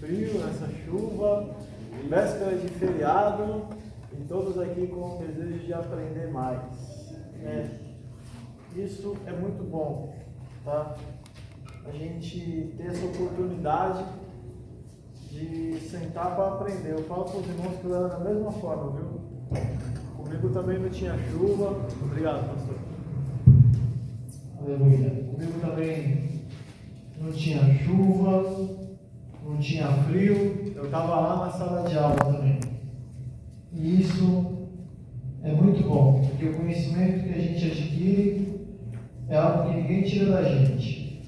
frio, nessa chuva, véspera de feriado, e todos aqui com o desejo de aprender mais. Isso é muito bom, tá? A gente ter essa oportunidade de sentar para aprender. Eu falo para os irmãos que era da mesma forma, viu? Comigo também não tinha chuva. Obrigado, pastor. Aleluia. Comigo também não tinha chuva, não tinha frio. Eu estava lá na sala de aula também. E isso é muito bom, porque o conhecimento que a gente adquire é algo que ninguém tira da gente.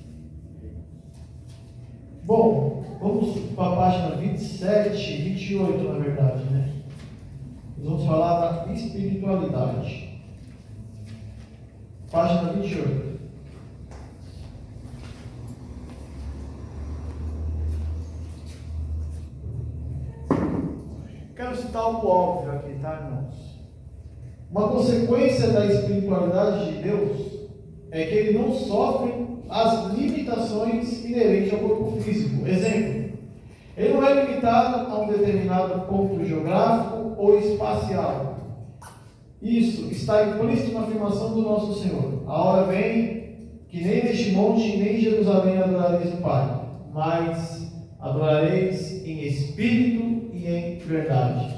Bom, vamos para a página 27, 28 na verdade, né? Nós vamos falar da espiritualidade. Página 28. Quero citar algo óbvio aqui, tá, irmãos? Uma consequência da espiritualidade de Deus é que ele não sofre as limitações inerentes ao corpo físico. Exemplo, ele não é limitado a um determinado ponto geográfico ou espacial. Isso está implícito na afirmação do nosso Senhor: a hora vem que nem neste monte nem em Jerusalém adorareis o Pai, mas adorareis em espírito e em verdade.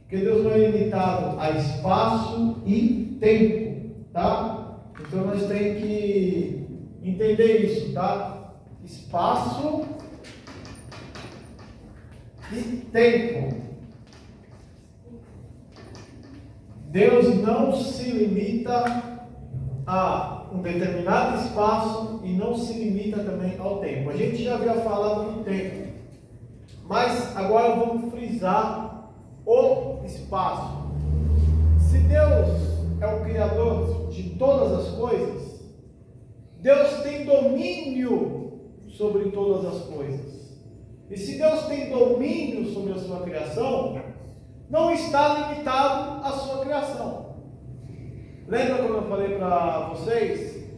Porque Deus não é limitado a espaço e tempo, tá? Então nós temos que entender isso, tá? Espaço e tempo. Deus não se limita a um determinado espaço e não se limita também ao tempo. A gente já havia falado do tempo, mas agora vamos frisar o espaço. Se Deus é o Criador de todas as coisas, Deus tem domínio sobre todas as coisas. E se Deus tem domínio sobre a sua criação, não está limitado à sua criação. Lembra quando eu falei para vocês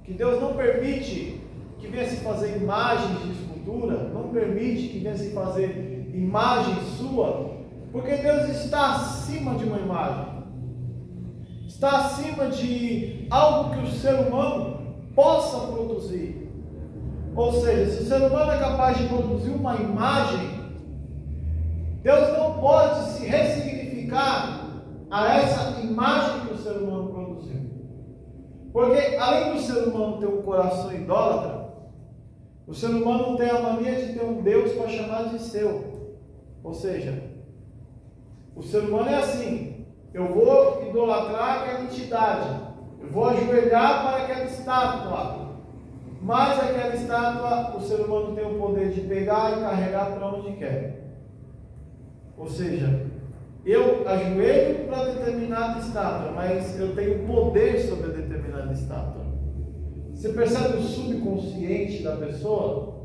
que Deus não permite que venha se fazer imagens de escultura, não permite que venha se fazer imagem sua, porque Deus está acima de uma imagem, está acima de algo que o ser humano possa produzir. Ou seja, se o ser humano é capaz de produzir uma imagem, Deus não pode se ressignificar a essa imagem que o ser humano produziu. Porque além do ser humano ter um coração idólatra, o ser humano tem a mania de ter um Deus para chamar de seu. Ou seja, o ser humano é assim: eu vou idolatrar aquela entidade, eu vou ajoelhar para aquela estátua, mas aquela estátua o ser humano tem o poder de pegar e carregar para onde quer. Ou seja, eu ajoelho para determinada estátua, mas eu tenho poder sobre a determinada estátua. Você percebe o subconsciente da pessoa?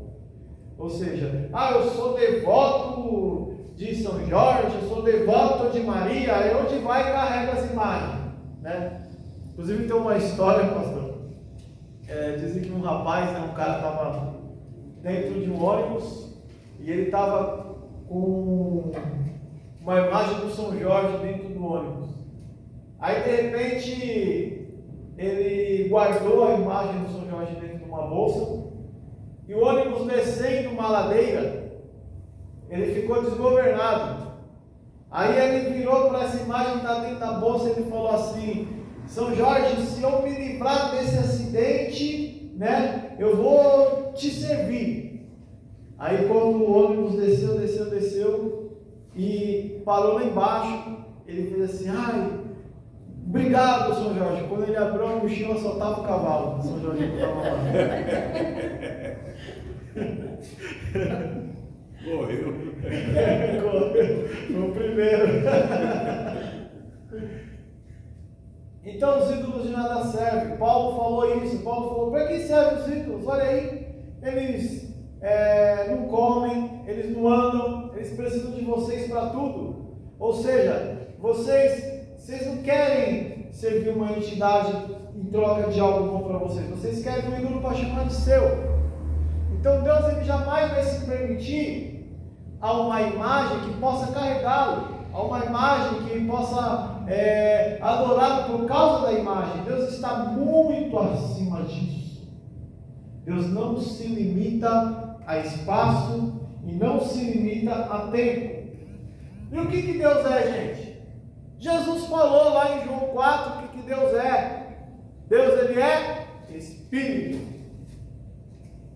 Ou seja, eu sou devoto de São Jorge, eu sou devoto de Maria, aí onde vai carrega as imagens, né? Inclusive tem uma história, pastor, dizem que um rapaz, um cara estava dentro de um ônibus e ele estava com uma imagem do São Jorge dentro do ônibus. Aí de repente ele guardou a imagem do São Jorge dentro de uma bolsa, e o ônibus descendo uma ladeira, ele ficou desgovernado. Aí ele virou para essa imagem que está dentro da bolsa e ele falou assim: São Jorge, se eu me livrar desse acidente, né, eu vou te servir. Aí quando o ônibus desceu e parou lá embaixo, ele fez assim: obrigado, São Jorge. Quando ele abriu a mochila, só estava o cavalo. São Jorge estava lá. Morreu. Foi o primeiro. Então os ídolos de nada servem. Paulo falou isso. Paulo falou: para que servem os ídolos? Olha aí, eles não comem, eles não andam, eles precisam de vocês para tudo. Ou seja, vocês não querem servir uma entidade em troca de algo bom para vocês querem um ídolo para chamar de seu. Então Deus, ele jamais vai se permitir a uma imagem que possa carregá-lo, a uma imagem que possa adorá-lo por causa da imagem. Deus está muito acima disso. Deus não se limita a espaço e não se limita a tempo. E o que Deus é, gente? Jesus falou lá em João 4 o que Deus é. Deus, ele é Espírito.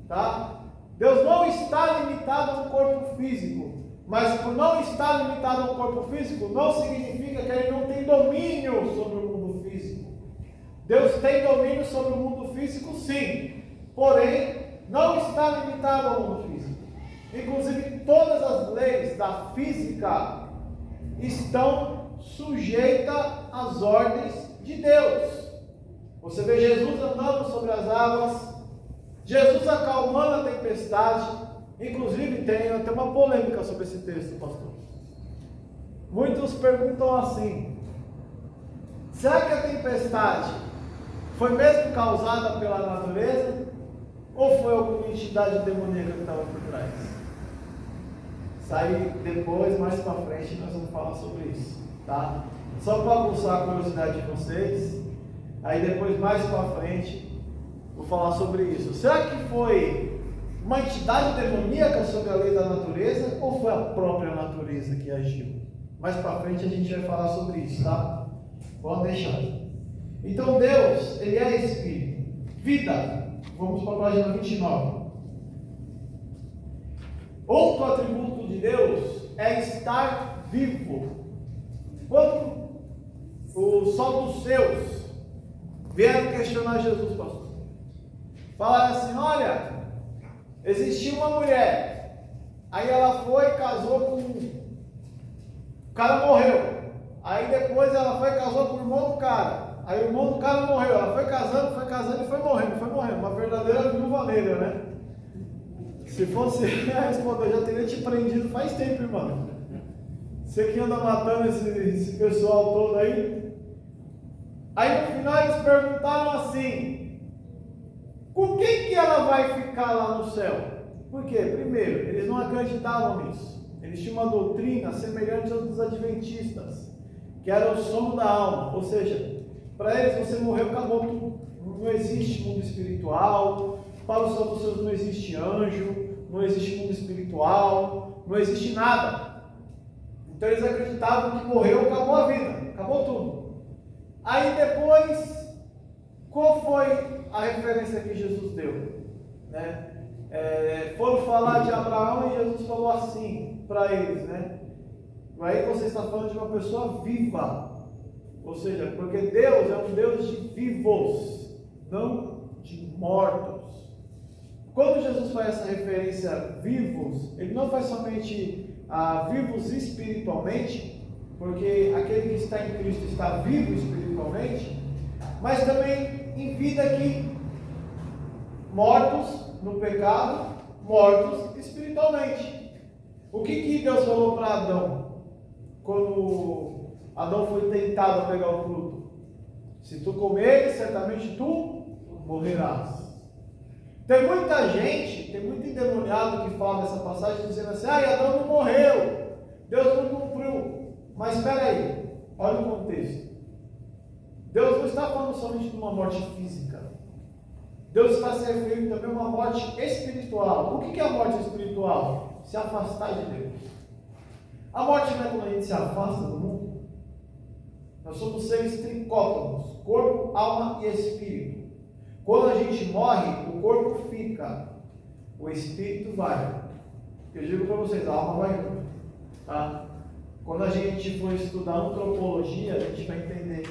Tá? Deus não está limitado a um corpo físico. Mas por não estar limitado a um corpo físico, não significa que ele não tem domínio sobre o mundo físico. Deus tem domínio sobre o mundo físico, sim. Porém, não está limitado ao mundo físico. Inclusive, todas as leis da física estão sujeitas às ordens de Deus. Você vê Jesus andando sobre as águas, Jesus acalmando a tempestade. Inclusive, tem até uma polêmica sobre esse texto, pastor. Muitos perguntam assim: será que a tempestade foi mesmo causada pela natureza? Ou foi alguma entidade demoníaca que estava por trás? Sai depois, mais para frente, nós vamos falar sobre isso, tá? Só para aguçar a curiosidade de vocês. Aí depois, mais para frente, vou falar sobre isso. Será que foi uma entidade demoníaca sobre a lei da natureza, ou foi a própria natureza que agiu? Mais para frente a gente vai falar sobre isso, tá? Pode deixar. Então Deus, ele é Espírito. Vida. Vamos para a página 29. Outro atributo de Deus é estar vivo. Quando o sol dos seus vieram questionar Jesus, pastor, falaram assim: olha, existia uma mulher, aí ela foi e casou com o cara morreu, aí depois ela foi e casou com o irmão do cara, aí o irmão do cara morreu, ela foi casando e foi morrendo, uma verdadeira viúva negra, né? Se fosse responder, eu já teria te prendido faz tempo, irmão. Você que anda matando esse pessoal todo aí. Aí no final eles perguntaram assim: com quem que ela vai ficar lá no céu? Por quê? Primeiro, eles não acreditavam nisso. Eles tinham uma doutrina semelhante aos dos adventistas, que era o sono da alma. Ou seja, para eles você morreu, acabou tudo. Não existe mundo espiritual. Para os saduceus não existe anjo, não existe mundo espiritual, não existe nada. Então eles acreditavam que morreu, acabou a vida, acabou tudo. Aí depois, qual foi a referência que Jesus deu? Né? Foram falar de Abraão e Jesus falou assim para eles, né? Aí você está falando de uma pessoa viva, ou seja, porque Deus é um Deus de vivos, não de mortos. Quando Jesus faz essa referência a vivos, ele não faz somente a vivos espiritualmente, porque aquele que está em Cristo está vivo espiritualmente, mas também em vida aqui, mortos no pecado, mortos espiritualmente. O que Deus falou para Adão, quando Adão foi tentado a pegar o fruto? Se tu comeres, certamente tu morrerás. Tem muita gente, tem muito endemoniado que fala dessa passagem dizendo assim: Adão não morreu, Deus não cumpriu. Mas espera aí, olha o contexto. Deus não está falando somente de uma morte física. Deus está se referindo também a uma morte espiritual. O que é a morte espiritual? Se afastar de Deus. A morte não é quando a gente se afasta do mundo. Nós somos seres tricótomos, corpo, alma e espírito. Quando a gente morre, o corpo fica, o espírito vai. Eu digo para vocês, a alma vai junto. Tá? Quando a gente for estudar antropologia, a gente vai entender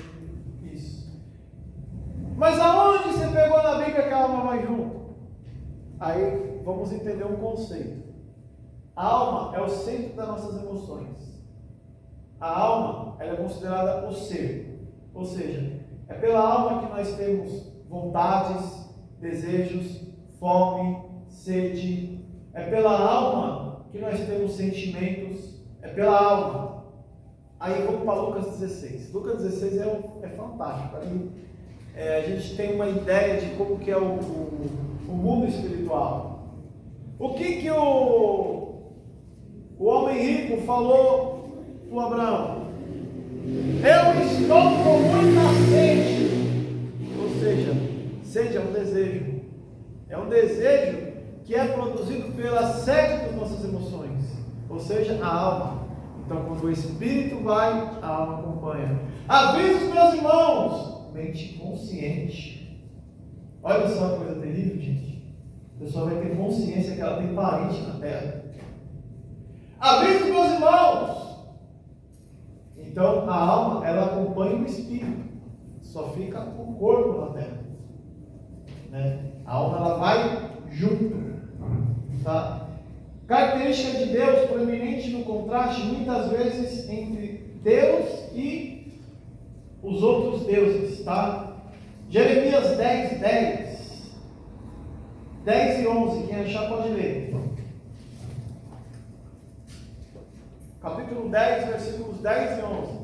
isso. Mas aonde você pegou na Bíblia que a alma vai junto? Aí vamos entender um conceito. A alma é o centro das nossas emoções. A alma, ela é considerada o ser. Ou seja, é pela alma que nós temos vontades, desejos, fome, sede. É pela alma que nós temos sentimentos. É pela alma. Aí vamos para Lucas 16. Lucas 16 é fantástico. Aí, a gente tem uma ideia de como que é o mundo espiritual. O que o rico falou para Abraão: eu estou com muita sede. Ou seja, sede é um desejo. É um desejo que é produzido pela sede das nossas emoções, ou seja, a alma. Então, quando o Espírito vai, a alma acompanha. Avisa os meus irmãos, mente consciente. Olha só uma coisa terrível, gente. A pessoa vai ter consciência que ela tem parente na terra. Avisa os meus irmãos. Então, a alma, ela acompanha o Espírito. Só fica o corpo na terra, né? A alma, ela vai junto, tá? Característica de Deus proeminente no contraste muitas vezes entre Deus e os outros deuses, tá? Jeremias 10 e 11, quem achar pode ler. Capítulo 10, versículos 10 e 11.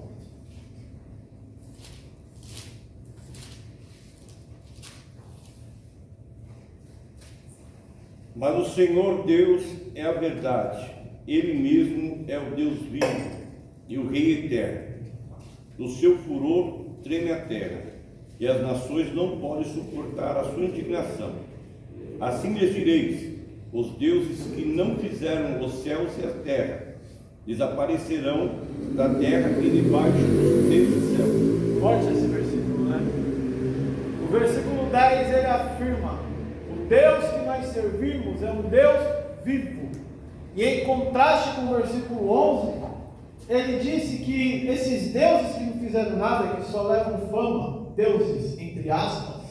Mas o Senhor Deus é a verdade, Ele mesmo é o Deus vivo e o Rei eterno. Do seu furor treme a terra, e as nações não podem suportar a sua indignação. Assim lhes direis: os deuses que não fizeram os céus e a terra desaparecerão da terra e debaixo desse céu. Forte esse versículo, né? O versículo 10 ele afirma: o Deus que nós servimos é um Deus vivo. E em contraste com o versículo 11, ele disse que esses deuses que não fizeram nada, que só levam fama, deuses entre aspas,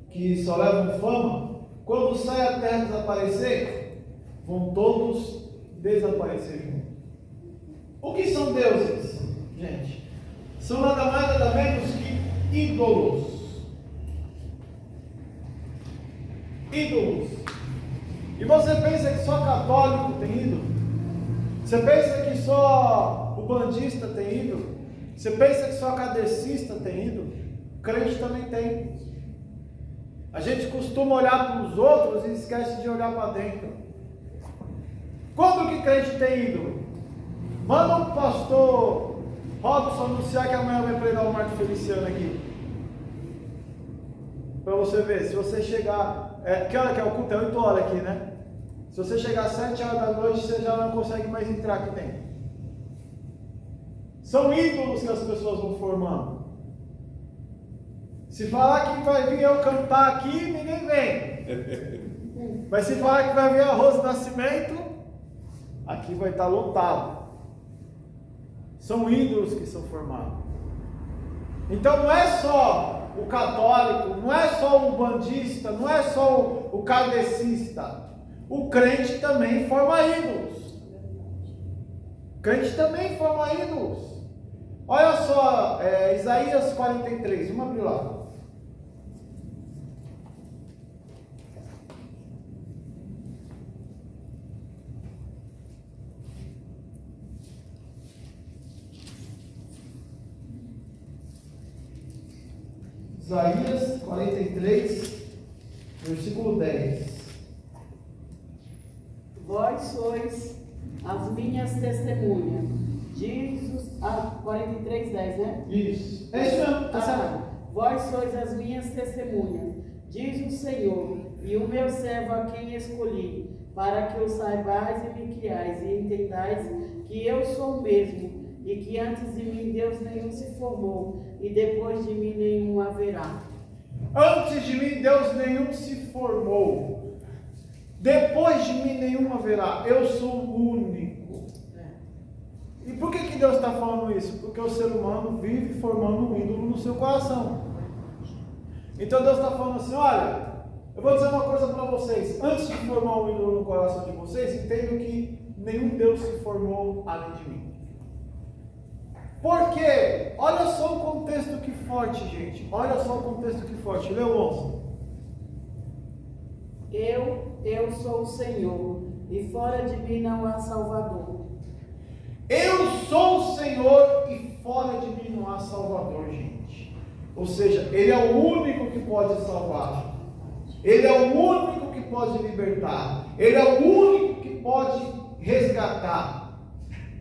que só levam fama, quando sai a terra desaparecer, vão todos desaparecer junto. O que são deuses, gente? São nada mais nada menos que ídolos. Ídolos. E você pensa que só católico tem ídolo? Você pensa que só o bandista tem ídolo? Você pensa que só kardecista tem ídolo? Crente também tem. A gente costuma olhar para os outros e esquece de olhar para dentro. Quando que crente tem ídolo? Manda o pastor Robson anunciar que amanhã vai pregar o Marco Feliciano aqui. Para você ver, se você chegar... que hora que é o culto? É 8 horas aqui, né? Se você chegar às 7 horas da noite, você já não consegue mais entrar aqui dentro. São ídolos que as pessoas vão formando. Se falar que vai vir eu cantar aqui, ninguém vem. Mas se falar que vai vir a Rose Nascimento, aqui vai estar lotado. São ídolos que são formados. Então não é só o católico, não é só o bandista, não é só o kardecista. O crente também forma ídolos. O crente também forma ídolos. Olha só, Isaías 43, vamos abrir lá. Isaías 43, versículo 10. Vós sois as minhas testemunhas. Diz 43, 10, né? Isso. É isso mesmo, tá certo. Vós sois as minhas testemunhas, diz o Senhor, e o meu servo a quem escolhi, para que o saibais e me criais, e entendais que eu sou o mesmo, e que antes de mim Deus nenhum se formou, e depois de mim nenhum haverá. Antes de mim Deus nenhum se formou, depois de mim nenhum haverá. Eu sou o único. E por que Deus está falando isso? Porque o ser humano vive formando um ídolo no seu coração. Então Deus está falando assim: olha, eu vou dizer uma coisa para vocês. Antes de formar um ídolo no coração de vocês, entendam que nenhum Deus se formou além de mim. Por quê? Olha só o contexto que forte, gente. Olha só o contexto que forte. Lê o 11. Eu sou o Senhor, e fora de mim não há Salvador. Eu sou o Senhor e fora de mim não há Salvador, gente. Ou seja, Ele é o único que pode salvar. Ele é o único que pode libertar. Ele é o único que pode resgatar.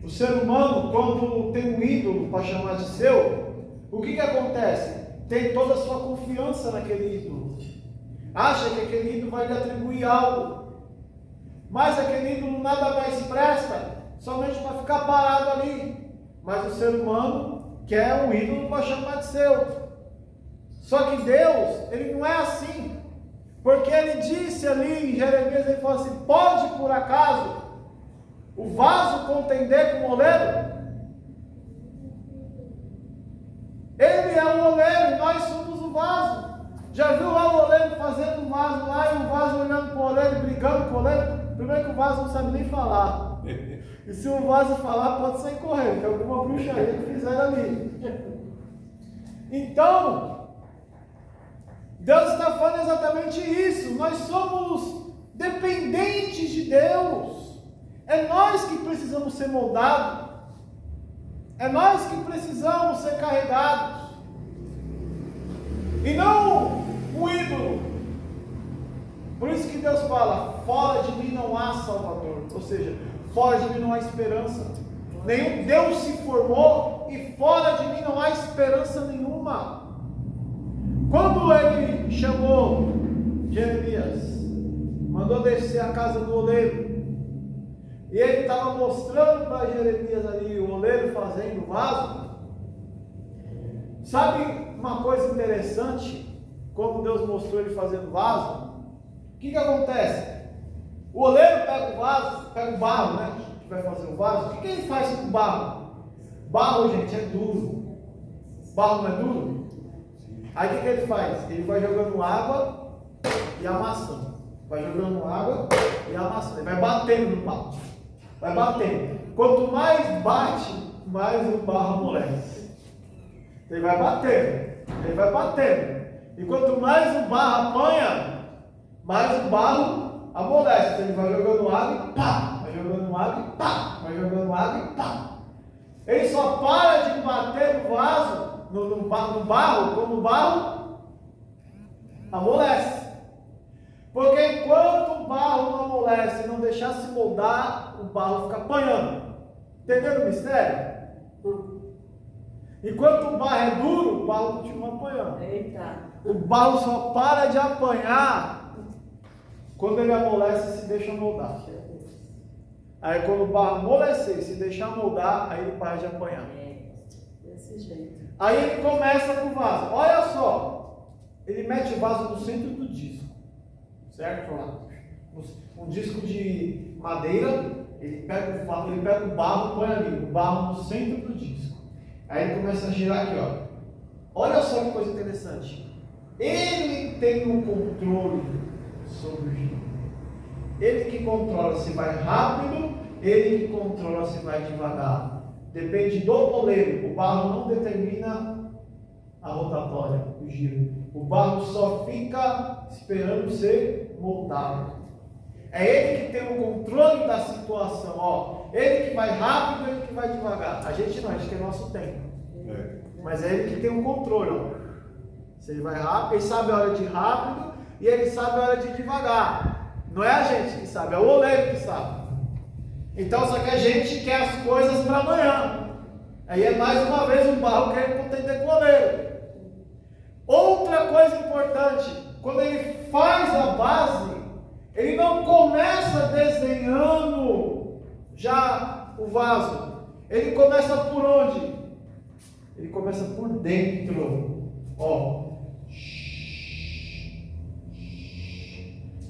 O ser humano, quando tem um ídolo para chamar de seu, o que acontece? Tem toda a sua confiança naquele ídolo. Acha que aquele ídolo vai lhe atribuir algo. Mas aquele ídolo nada mais presta, somente para ficar parado ali. Mas o ser humano quer um ídolo para chamar de seu. Só que Deus, Ele não é assim. Porque Ele disse ali em Jeremias, Ele falou assim: pode por acaso o vaso contender com o oleiro? Ele é o oleiro, nós somos o vaso. Já viu lá o oleiro fazendo um vaso lá e o vaso olhando para o oleiro e brigando com o oleiro? Primeiro que o vaso não sabe nem falar. E se o vaso falar, pode sair correndo, que é alguma bruxaria que fizeram ali. Então, Deus está falando exatamente isso. Nós somos dependentes de Deus. É nós que precisamos ser moldados. É nós que precisamos ser carregados. E não um ídolo. Por isso que Deus fala: fora de mim não há Salvador. Ou seja, fora de mim não há esperança. Nenhum Deus se formou e fora de mim não há esperança nenhuma. Quando Ele chamou Jeremias, mandou descer a casa do oleiro, e Ele estava mostrando para Jeremias ali o oleiro fazendo o vaso. Sabe uma coisa interessante? Como Deus mostrou ele fazendo vaso, o que acontece? O oleiro pega o vaso, pega o barro, né? Que vai fazer o vaso. O que ele faz com o barro? Barro, gente, é duro. Barro não é duro? Aí o que ele faz? Ele vai jogando água e amassando. Vai jogando água e amassando. Ele vai batendo no barro. Vai batendo. Quanto mais bate, mais o barro amolece. Ele vai batendo. Ele vai batendo. E quanto mais o barro apanha, mais o barro amolece. Então ele vai jogando água e pá! Vai jogando água e pá! Vai jogando água e pá! Ele só para de bater no vaso, no barro, quando o barro amolece. Porque enquanto o barro não amolece e não deixar se moldar, o barro fica apanhando. Entenderam o mistério? Enquanto o barro é duro, o barro continua apanhando. Eita. O barro só para de apanhar quando ele amolece e se deixa moldar. Aí quando o barro amolecer e se deixar moldar, aí ele para de apanhar. Desse jeito. Aí ele começa com o vaso. Olha só, ele mete o vaso no centro do disco, certo? Um disco de madeira, ele pega o barro e põe ali, o barro no centro do disco. Aí ele começa a girar aqui, ó. Olha só que coisa interessante. Ele tem um controle sobre o giro. Ele que controla se vai rápido, ele que controla se vai devagar. Depende do oleiro. O barro não determina a rotatória, o giro. O barro só fica esperando ser moldado. É ele que tem o controle da situação. Ó. Ele que vai rápido, ele que vai devagar. A gente não, a gente tem nosso tempo. Mas é ele que tem o controle. Ó. Se ele vai rápido, ele sabe a hora de rápido e ele sabe a hora de devagar. Não é a gente que sabe, é o oleiro que sabe. Então, só que a gente quer as coisas para amanhã. Aí é mais uma vez um barro querendo contender com o oleiro. Outra coisa importante, quando ele faz a base, ele não começa desenhando já o vaso. Ele começa por onde? Ele começa por dentro. Ó.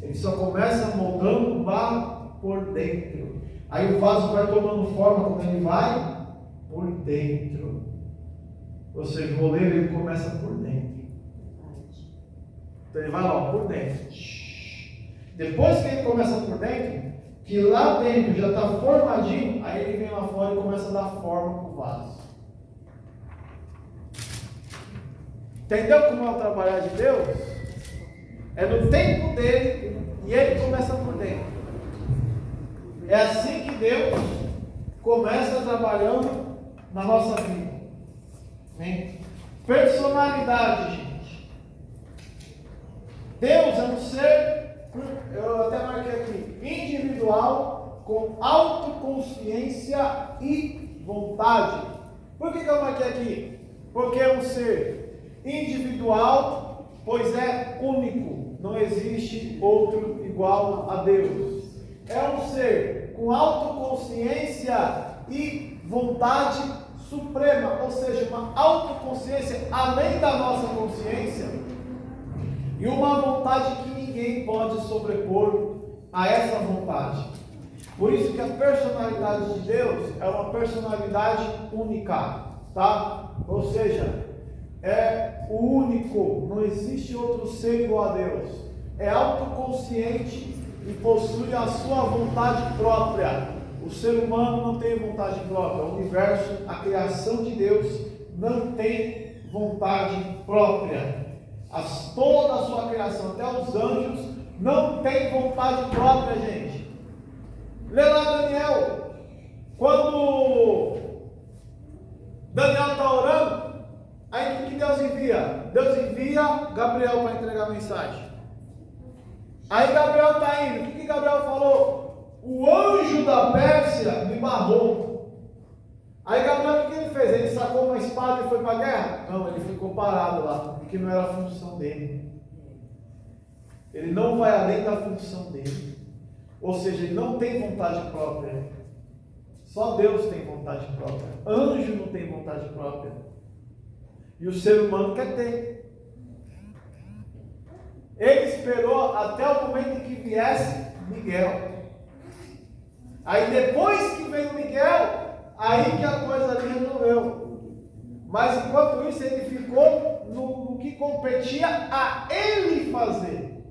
Ele só começa moldando o barro por dentro. Aí o vaso vai tomando forma quando ele vai por dentro. Ou seja, o oleiro ele começa por dentro. Então ele vai lá por dentro. Depois que ele começa por dentro, que lá dentro já está formadinho, aí ele vem lá fora e começa a dar forma para o vaso. Entendeu como é o trabalhar de Deus? É no tempo dele e ele começa por dentro. É assim que Deus começa trabalhando na nossa vida. Amém? Personalidade, gente. Deus é um ser, eu até marquei aqui, individual, com autoconsciência e vontade. Por que eu marquei aqui? Porque é um ser individual, pois é único. Não existe outro igual a Deus. É um ser com autoconsciência e vontade suprema, ou seja, uma autoconsciência além da nossa consciência e uma vontade que ninguém pode sobrepor a essa vontade. Por isso que a personalidade de Deus é uma personalidade única, tá? Ou seja, é o único, não existe outro ser igual a Deus. É autoconsciente e possui a sua vontade própria. O ser humano não tem vontade própria. O universo, a criação de Deus, não tem vontade própria. Toda a sua criação, até os anjos, não tem vontade própria, gente. Lê lá Daniel. Quando Daniel está orando, aí o que Deus envia? Deus envia Gabriel para entregar a mensagem. Aí Gabriel está indo. O que Gabriel falou? O anjo da Pérsia me barrou. Aí Gabriel, o que ele fez? Ele sacou uma espada e foi para a guerra? Não, ele ficou parado lá, porque não era a função dele. Ele não vai além da função dele. Ou seja, ele não tem vontade própria. Só Deus tem vontade própria. Anjo não tem vontade própria. E o ser humano quer ter. Ele esperou até o momento em que viesse Miguel. Aí depois que veio Miguel, aí que a coisa ali resolveu. Mas enquanto isso ele ficou no que competia a ele fazer.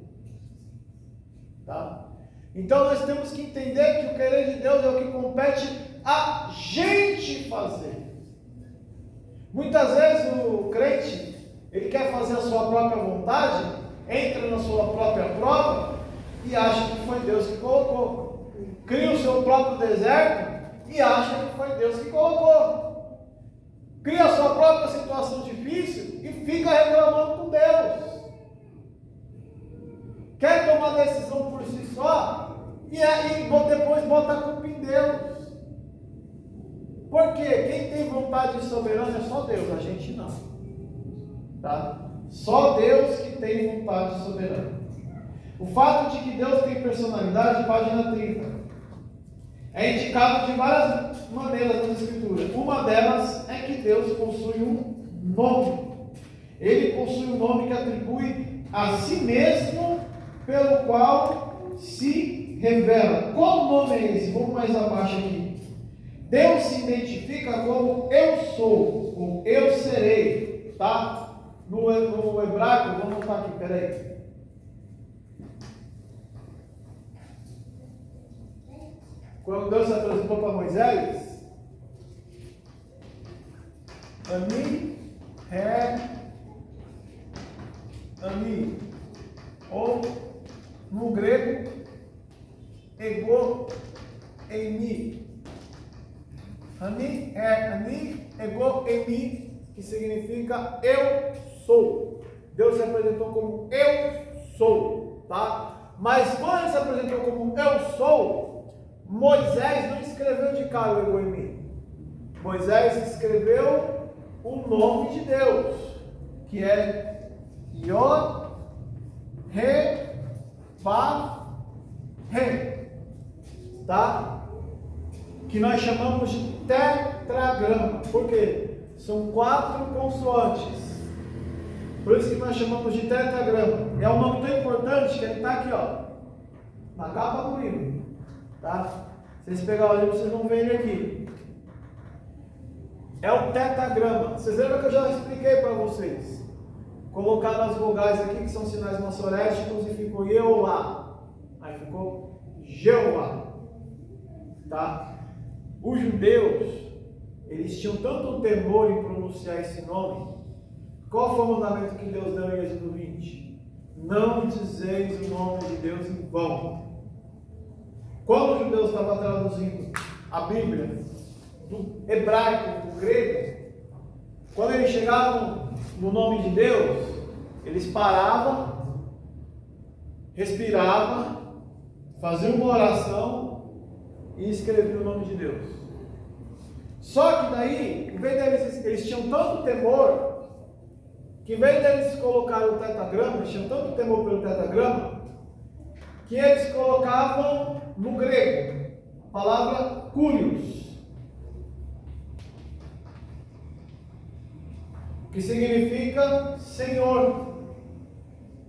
Tá? Então nós temos que entender que o querer de Deus é o que compete a gente fazer. Muitas vezes o crente, ele quer fazer a sua própria vontade, entra na sua própria prova e acha que foi Deus que colocou. Cria o seu próprio deserto e acha que foi Deus que colocou. Cria a sua própria situação difícil e fica reclamando com Deus. Quer tomar decisão por si só e aí depois bota a culpa em Deus. Porque quem tem vontade soberana é só Deus, a gente não. Tá? Só Deus que tem vontade soberana. O fato de que Deus tem personalidade, página 30, é indicado de várias maneiras nas Escrituras. Uma delas é que Deus possui um nome. Ele possui um nome que atribui a si mesmo, pelo qual se revela. Qual nome é esse? Vamos mais abaixo aqui. Deus se identifica como eu sou, ou eu serei, tá? No hebraico, vamos voltar aqui, peraí. Quando Deus se apresentou para Moisés, Ani, ou no grego, ego, eimi. Ani, ego, eimi, que significa eu sou. Deus se apresentou como eu sou, tá? Mas quando ele se apresentou como eu sou, Moisés não escreveu de cara o ego em mim. Moisés escreveu o nome de Deus, que é Yod, He, Vav, He, tá? Que nós chamamos de tetragrama. Por quê? São 4 consoantes. Por isso que nós chamamos de tetragrama. É um nome tão importante que ele está aqui, ó, na capa do livro. Tá? Se vocês pegarem o livro, vocês vão ver ele aqui. É o tetragrama. Vocês lembram que eu já expliquei para vocês? Colocaram as vogais aqui, que são sinais maçoréticos, e ficou Yehová. Aí ficou Jeová. Tá? Os judeus, eles tinham tanto temor em pronunciar esse nome. Qual foi o mandamento que Deus deu em Êxodo 20? Não dizeis o nome de Deus em vão. Quando os judeus estavam traduzindo a Bíblia do hebraico, do grego, quando eles chegavam no nome de Deus, eles paravam, respiravam, faziam uma oração e escreviam o nome de Deus. Só que daí, em vez deles, eles tinham tanto temor, que em vez deles colocarem o tetagrama, eles tinham tanto temor pelo tetagrama, que eles colocavam no grego a palavra curios, que significa Senhor.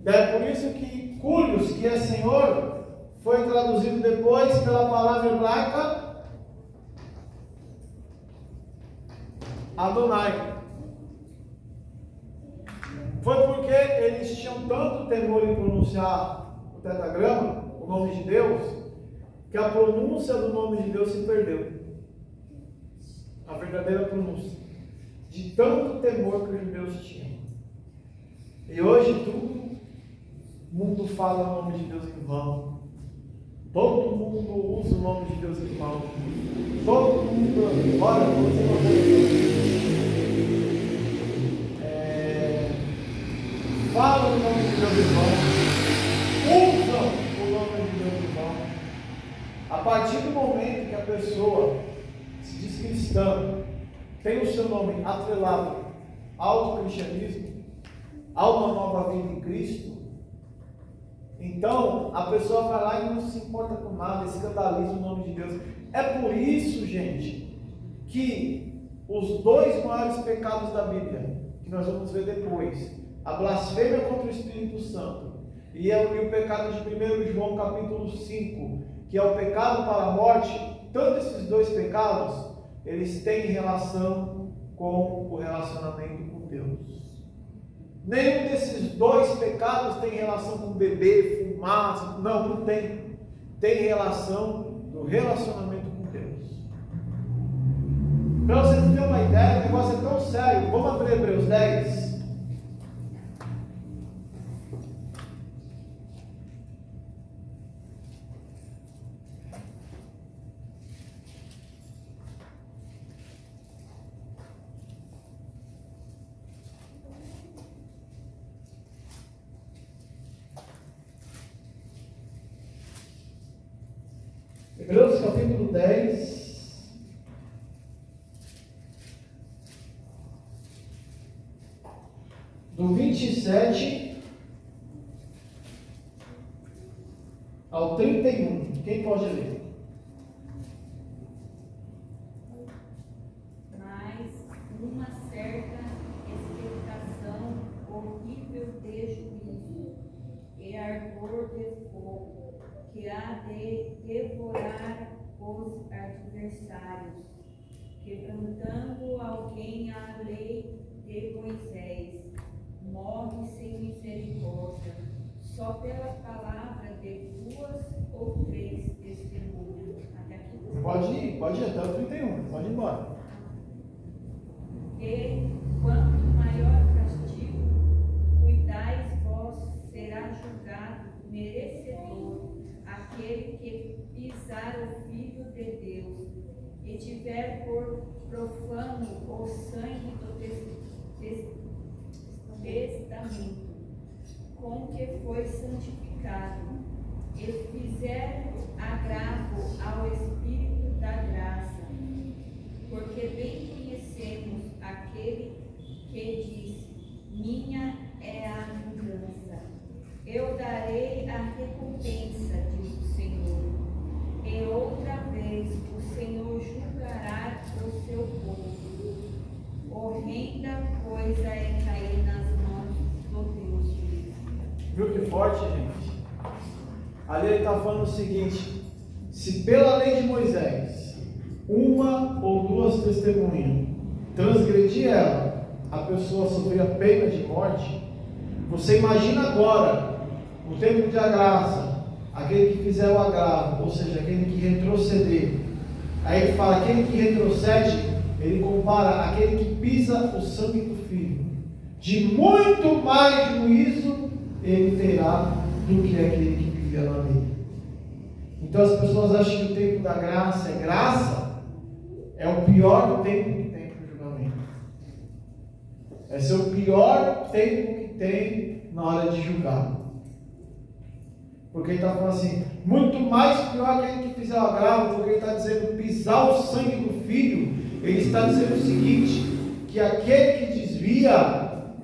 É por isso que curios, que é Senhor, foi traduzido depois pela palavra hebraica Adonai. Foi porque eles tinham tanto temor em pronunciar o tetagrama, o nome de Deus, que a pronúncia do nome de Deus se perdeu. A verdadeira pronúncia. De tanto temor que os judeus tinham. E hoje todo mundo fala o nome de Deus em vão. Todo mundo usa o nome de Deus em vão. Todo mundo, olha, vou dizer uma coisa. Fala o nome de Deus em vão. Usam o nome de Deus em vão. A partir do momento que a pessoa se diz cristã, tem o seu nome atrelado ao cristianismo, a uma nova vida em Cristo, então a pessoa vai lá e não se importa com nada, escandaliza o nome de Deus. É por isso, gente, que os dois maiores pecados da Bíblia, que nós vamos ver depois, a blasfêmia contra o Espírito Santo e o pecado de 1 João capítulo 5, que é o pecado para a morte, tanto esses dois pecados, eles têm relação com o relacionamento com Deus. Nenhum desses dois pecados tem relação com beber, fumar, não tem. Tem relação do relacionamento com Deus. Para vocês terem uma ideia, o negócio é tão sério. Vamos abrir Hebreus 10. Hebreus capítulo 10, do 27 ao 31. Quem pode ler? Mas uma certa expectação horrível de juízo e ardor de fogo, que há de devorar os adversários, quebrantando alguém a lei de Moisés, morre sem misericórdia, só pela palavra de 2 ou 3 testemunhas. Até aqui. Pode ir até o 31, pode ir embora. E quanto maior castigo, cuidais vós, será julgado merecedor aquele que pisar o Filho de Deus e tiver por profano o sangue do testamento com que foi santificado, e fizer agravo ao Espírito da graça, porque bem conhecemos aquele que disse: minha é a vingança, eu darei a recompensa, diz o Senhor. E outra vez o Senhor julgará o seu povo. Horrenda coisa é cair nas mãos do Deus vivo. Viu que forte, gente? Ali ele está falando o seguinte: se pela lei de Moisés, uma ou duas testemunhas transgredir ela, a pessoa sofria pena de morte. Você imagina agora, no tempo de a graça, aquele que fizer o agravo, ou seja, aquele que retroceder. Aí ele fala, aquele que retrocede, ele compara aquele que pisa o sangue do Filho. De muito mais juízo ele terá do que aquele que vivia na lei. Então as pessoas acham que o tempo da graça é graça, é o pior tempo que tem para o julgamento. Esse é o pior tempo que tem na hora de julgar. Porque ele está falando assim, Muito mais pior aquele que fizer o agravo, porque ele está dizendo pisar o sangue do filho. Ele está dizendo o seguinte, que aquele que desvia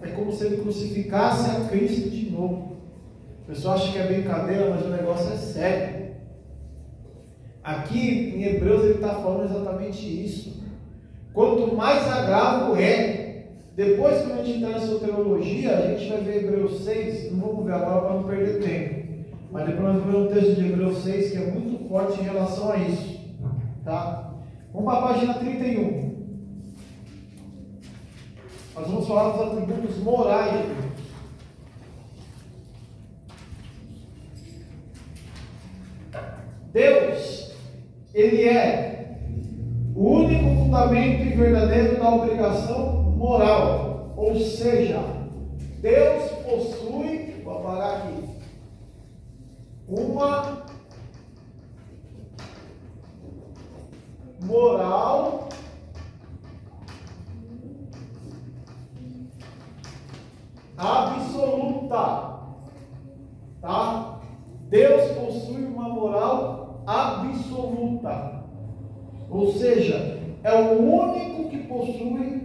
é como se ele crucificasse a Cristo de novo. O pessoal acha que é brincadeira, mas o negócio é sério. Aqui em Hebreus ele está falando exatamente isso. Quanto mais agravo é, depois que a gente entrar na soteriologia, a gente vai ver Hebreus 6, não vamos ver agora para não perder tempo. Mas depois nós vamos ver um texto de Hebreus 6 que é muito forte em relação a isso. Tá? Vamos para a página 31. Nós vamos falar dos atributos morais de Deus. Deus, Ele é o único fundamento e verdadeiro da obrigação moral. Ou seja, Deus possui, vou apagar aqui, uma moral absoluta, tá? Deus possui uma moral absoluta, ou seja, é o único que possui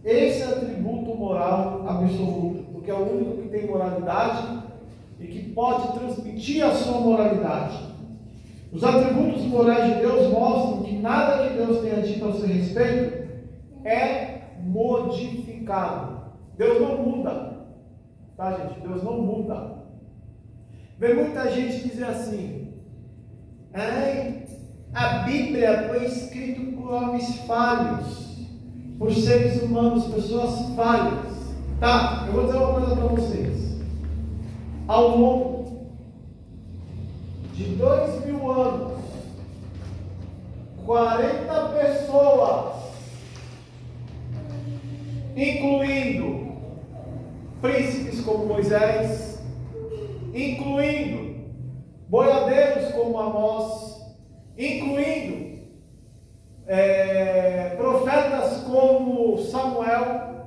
esse atributo moral absoluto, porque é o único que tem moralidade e que pode transmitir a sua moralidade. Os atributos morais de Deus mostram que nada que Deus tenha dito a seu respeito é modificado. Deus não muda, tá, gente? Deus não muda. Vê muita gente dizer assim: a Bíblia foi escrita por homens falhos, por seres humanos, pessoas falhas. Tá, eu vou dizer uma coisa para vocês. Ao longo de 2000 anos, 40 pessoas, incluindo príncipes como Moisés, incluindo boiadeiros como Amós, incluindo profetas como Samuel,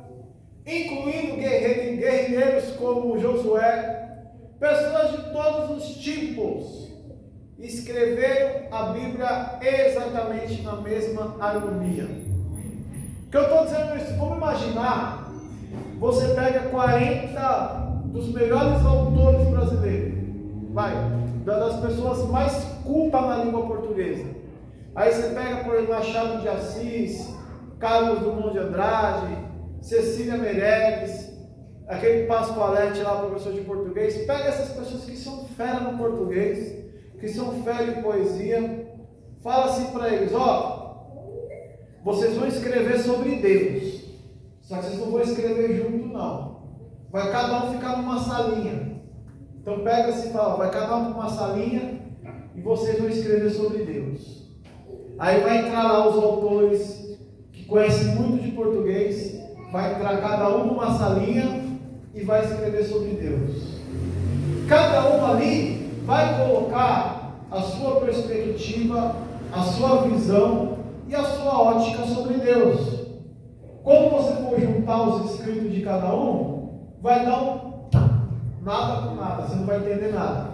incluindo guerreiros como Josué, pessoas de todos os tipos escreveram a Bíblia exatamente na mesma harmonia. O que eu estou dizendo isso? Vamos imaginar, você pega 40 dos melhores autores brasileiros, das pessoas mais cultas na língua portuguesa. Aí você pega, por exemplo, Machado de Assis, Carlos Drummond de Andrade, Cecília Meirelles, aquele Pascoalete lá, professor de português. Pega essas pessoas que são fera no português, que são fera em poesia, fala assim para eles: vocês vão escrever sobre Deus, só que vocês não vão escrever junto não, vai cada um ficar numa salinha. Então pega assim e fala: vai cada um numa salinha e vocês vão escrever sobre Deus. Aí vai entrar lá os autores que conhecem muito de português, vai entrar cada um numa salinha e vai escrever sobre Deus. Cada um ali vai colocar a sua perspectiva, a sua visão e a sua ótica sobre Deus. Quando você for juntar os escritos de cada um, vai dar nada com nada, você não vai entender nada.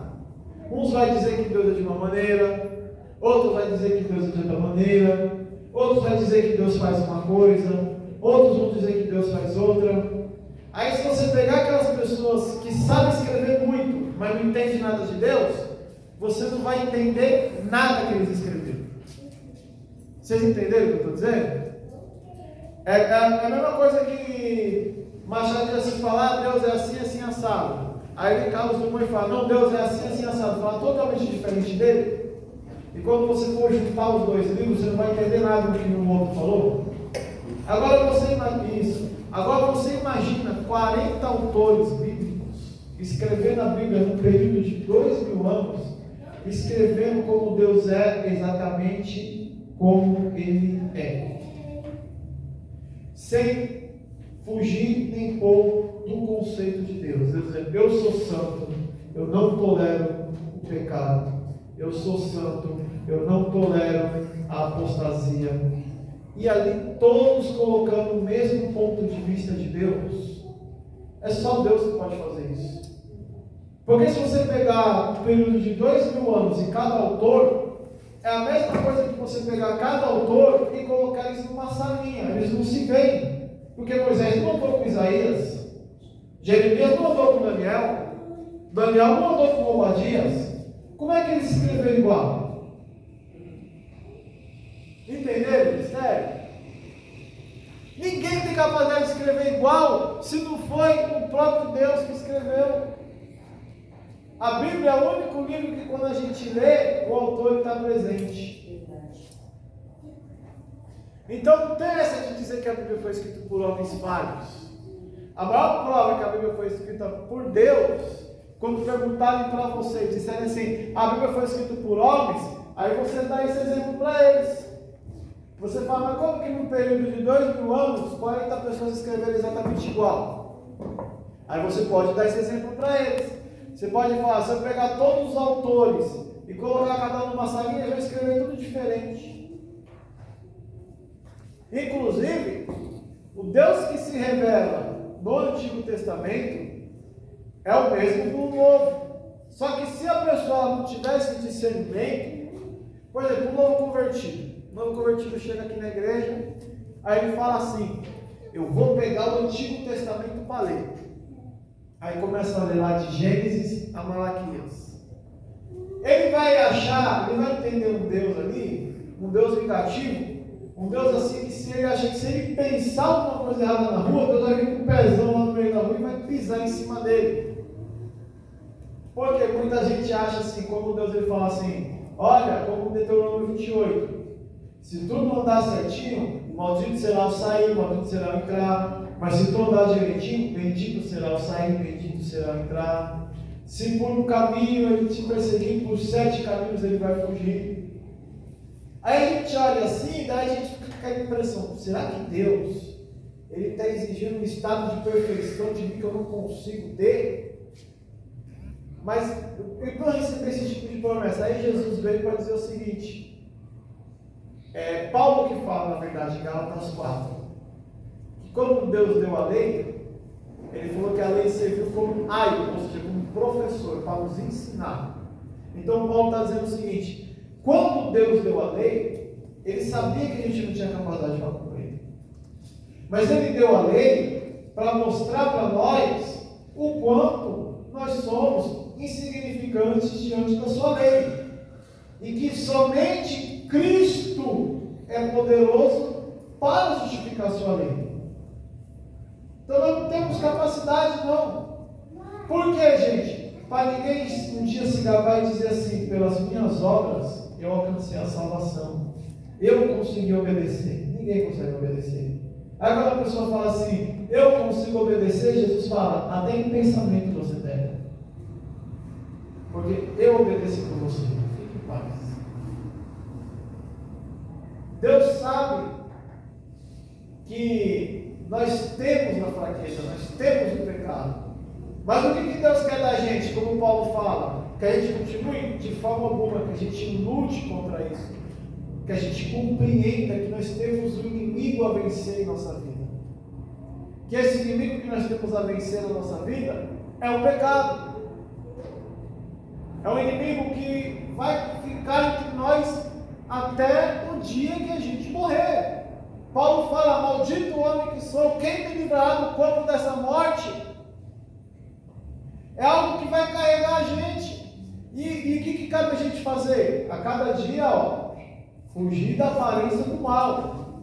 Uns vai dizer que Deus é de uma maneira, outros vai dizer que Deus é de outra maneira, outros vai dizer que Deus faz uma coisa, outros vão dizer que Deus faz outra. Aí se você pegar aquelas pessoas que sabem escrever muito, mas não entendem nada de Deus, você não vai entender nada que eles escreveram. Vocês entenderam o que eu estou dizendo? É a mesma coisa que Machado de Assis falar: Deus é assim, assim, assado. Aí Carlos Drummond fala: não, Deus é assim, assim, assado. Fala totalmente diferente dele. E quando você for juntar os dois livros, você não vai entender nada do que o outro falou. Agora você imagina 40 autores bíblicos escrevendo a Bíblia no período de 2000 anos, escrevendo como Deus é, exatamente como Ele é, sem fugir nem pôr do conceito de Deus. Deus diz: eu sou santo, eu não tolero o pecado. Eu sou santo, eu não tolero a apostasia. E ali todos colocando o mesmo ponto de vista de Deus. É só Deus que pode fazer isso. Porque se você pegar um período de 2000 anos e cada autor, é a mesma coisa que você pegar cada autor e colocar eles numa salinha. Eles não se veem. Porque Moisés não andou com Isaías, Jeremias não andou com Daniel, Daniel não andou com Obadias. Como é que eles escreveram igual? Entenderam o mistério? Ninguém tem capacidade de escrever igual se não foi o próprio Deus que escreveu. A Bíblia é o único livro que quando a gente lê, o autor está presente. Então não tem essa de dizer que a Bíblia foi escrita por homens falhos. A maior prova que a Bíblia foi escrita por Deus, quando perguntarem para você, disserem assim, a Bíblia foi escrita por homens, aí você dá esse exemplo para eles. Você fala, mas como que num período de 2000 anos, 40 pessoas escreveram exatamente igual? Aí você pode dar esse exemplo para eles. Você pode falar, se eu pegar todos os autores e colocar cada um numa salinha, eles vão escrever tudo diferente. Inclusive, o Deus que se revela no Antigo Testamento é o mesmo do Novo. Só que se a pessoa não tivesse discernimento, por exemplo, um novo convertido. O novo convertido chega aqui na igreja, aí ele fala assim, eu vou pegar o Antigo Testamento para ler. Aí começa a ler lá de Gênesis a Malaquias. Ele vai achar, ele vai entender um Deus ali, um Deus vingativo, um Deus assim que se ele acha que se ele pensar alguma coisa errada na rua, Deus vai vir com um pezão lá no meio da rua e vai pisar em cima dele. Porque muita gente acha assim, como Deus ele fala assim, olha, como Deuteronômio 28, se tu não andar certinho, maldito será o sair, maldito será o entrar. Mas se tu andar direitinho, bendito será o sair, bendito será o entrar. Se por um caminho ele te perseguir, por 7 caminhos ele vai fugir. Aí a gente olha assim, daí a gente fica com a impressão, será que Deus ele está exigindo um estado de perfeição de mim que eu não consigo ter? Mas eu não recebi esse tipo de promessa. Aí Jesus veio para dizer o seguinte, Paulo que fala na verdade em Gálatas 4, quando Deus deu a lei, ele falou que a lei serviu como aio, ou seja, como professor, para nos ensinar. Então Paulo está dizendo o seguinte, quando Deus deu a lei, ele sabia que a gente não tinha capacidade para cumprir. Mas ele deu a lei para mostrar para nós o quanto nós somos insignificantes diante da sua lei. E que somente Cristo é poderoso para justificar a sua lei. Então nós não temos capacidade não. Por quê, gente? Para ninguém um dia se gabar e dizer assim, pelas minhas obras eu alcancei a salvação. Eu consegui obedecer. Ninguém consegue obedecer. Aí quando a pessoa fala assim, eu consigo obedecer, Jesus fala, até em pensamento você deve. Porque eu obedeci por você. Fique em paz. Deus sabe que nós temos a fraqueza, nós temos o pecado. Mas o que Deus quer da gente, como Paulo fala? Que a gente continue de forma alguma, que a gente lute contra isso. Que a gente compreenda que nós temos um inimigo a vencer em nossa vida. Que esse inimigo que nós temos a vencer na nossa vida é o pecado. É um inimigo que vai ficar entre nós até o dia que a gente morrer. Paulo fala, maldito homem que sou, quem me livrará do corpo dessa morte? É algo que vai carregar a gente. E o que cabe a gente fazer? A cada dia, fugir da aparência do mal.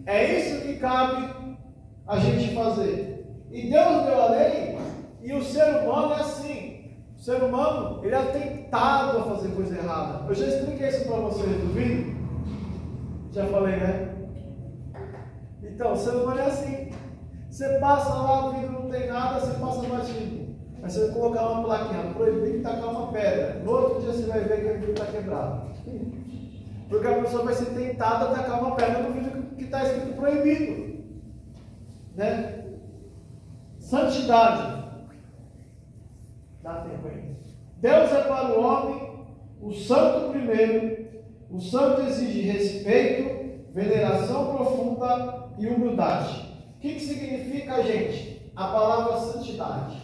É isso que cabe a gente fazer. E Deus deu a lei, e o ser humano é assim. O ser humano, ele é tentado a fazer coisa errada. Eu já expliquei isso para vocês no vídeo. Já falei, né? Então, o ser humano é assim. Você passa lá, o vidro não tem nada, você passa batido. Aí você vai colocar uma plaquinha, proibido tacar uma pedra. No outro dia você vai ver que o vidro está quebrado. Porque a pessoa vai ser tentada a tacar uma pedra no vidro que está escrito proibido. Né? Santidade. Dá tempo aí. Deus é para o homem o santo primeiro. O santo exige respeito, veneração profunda e humildade. O que significa, gente? A palavra santidade.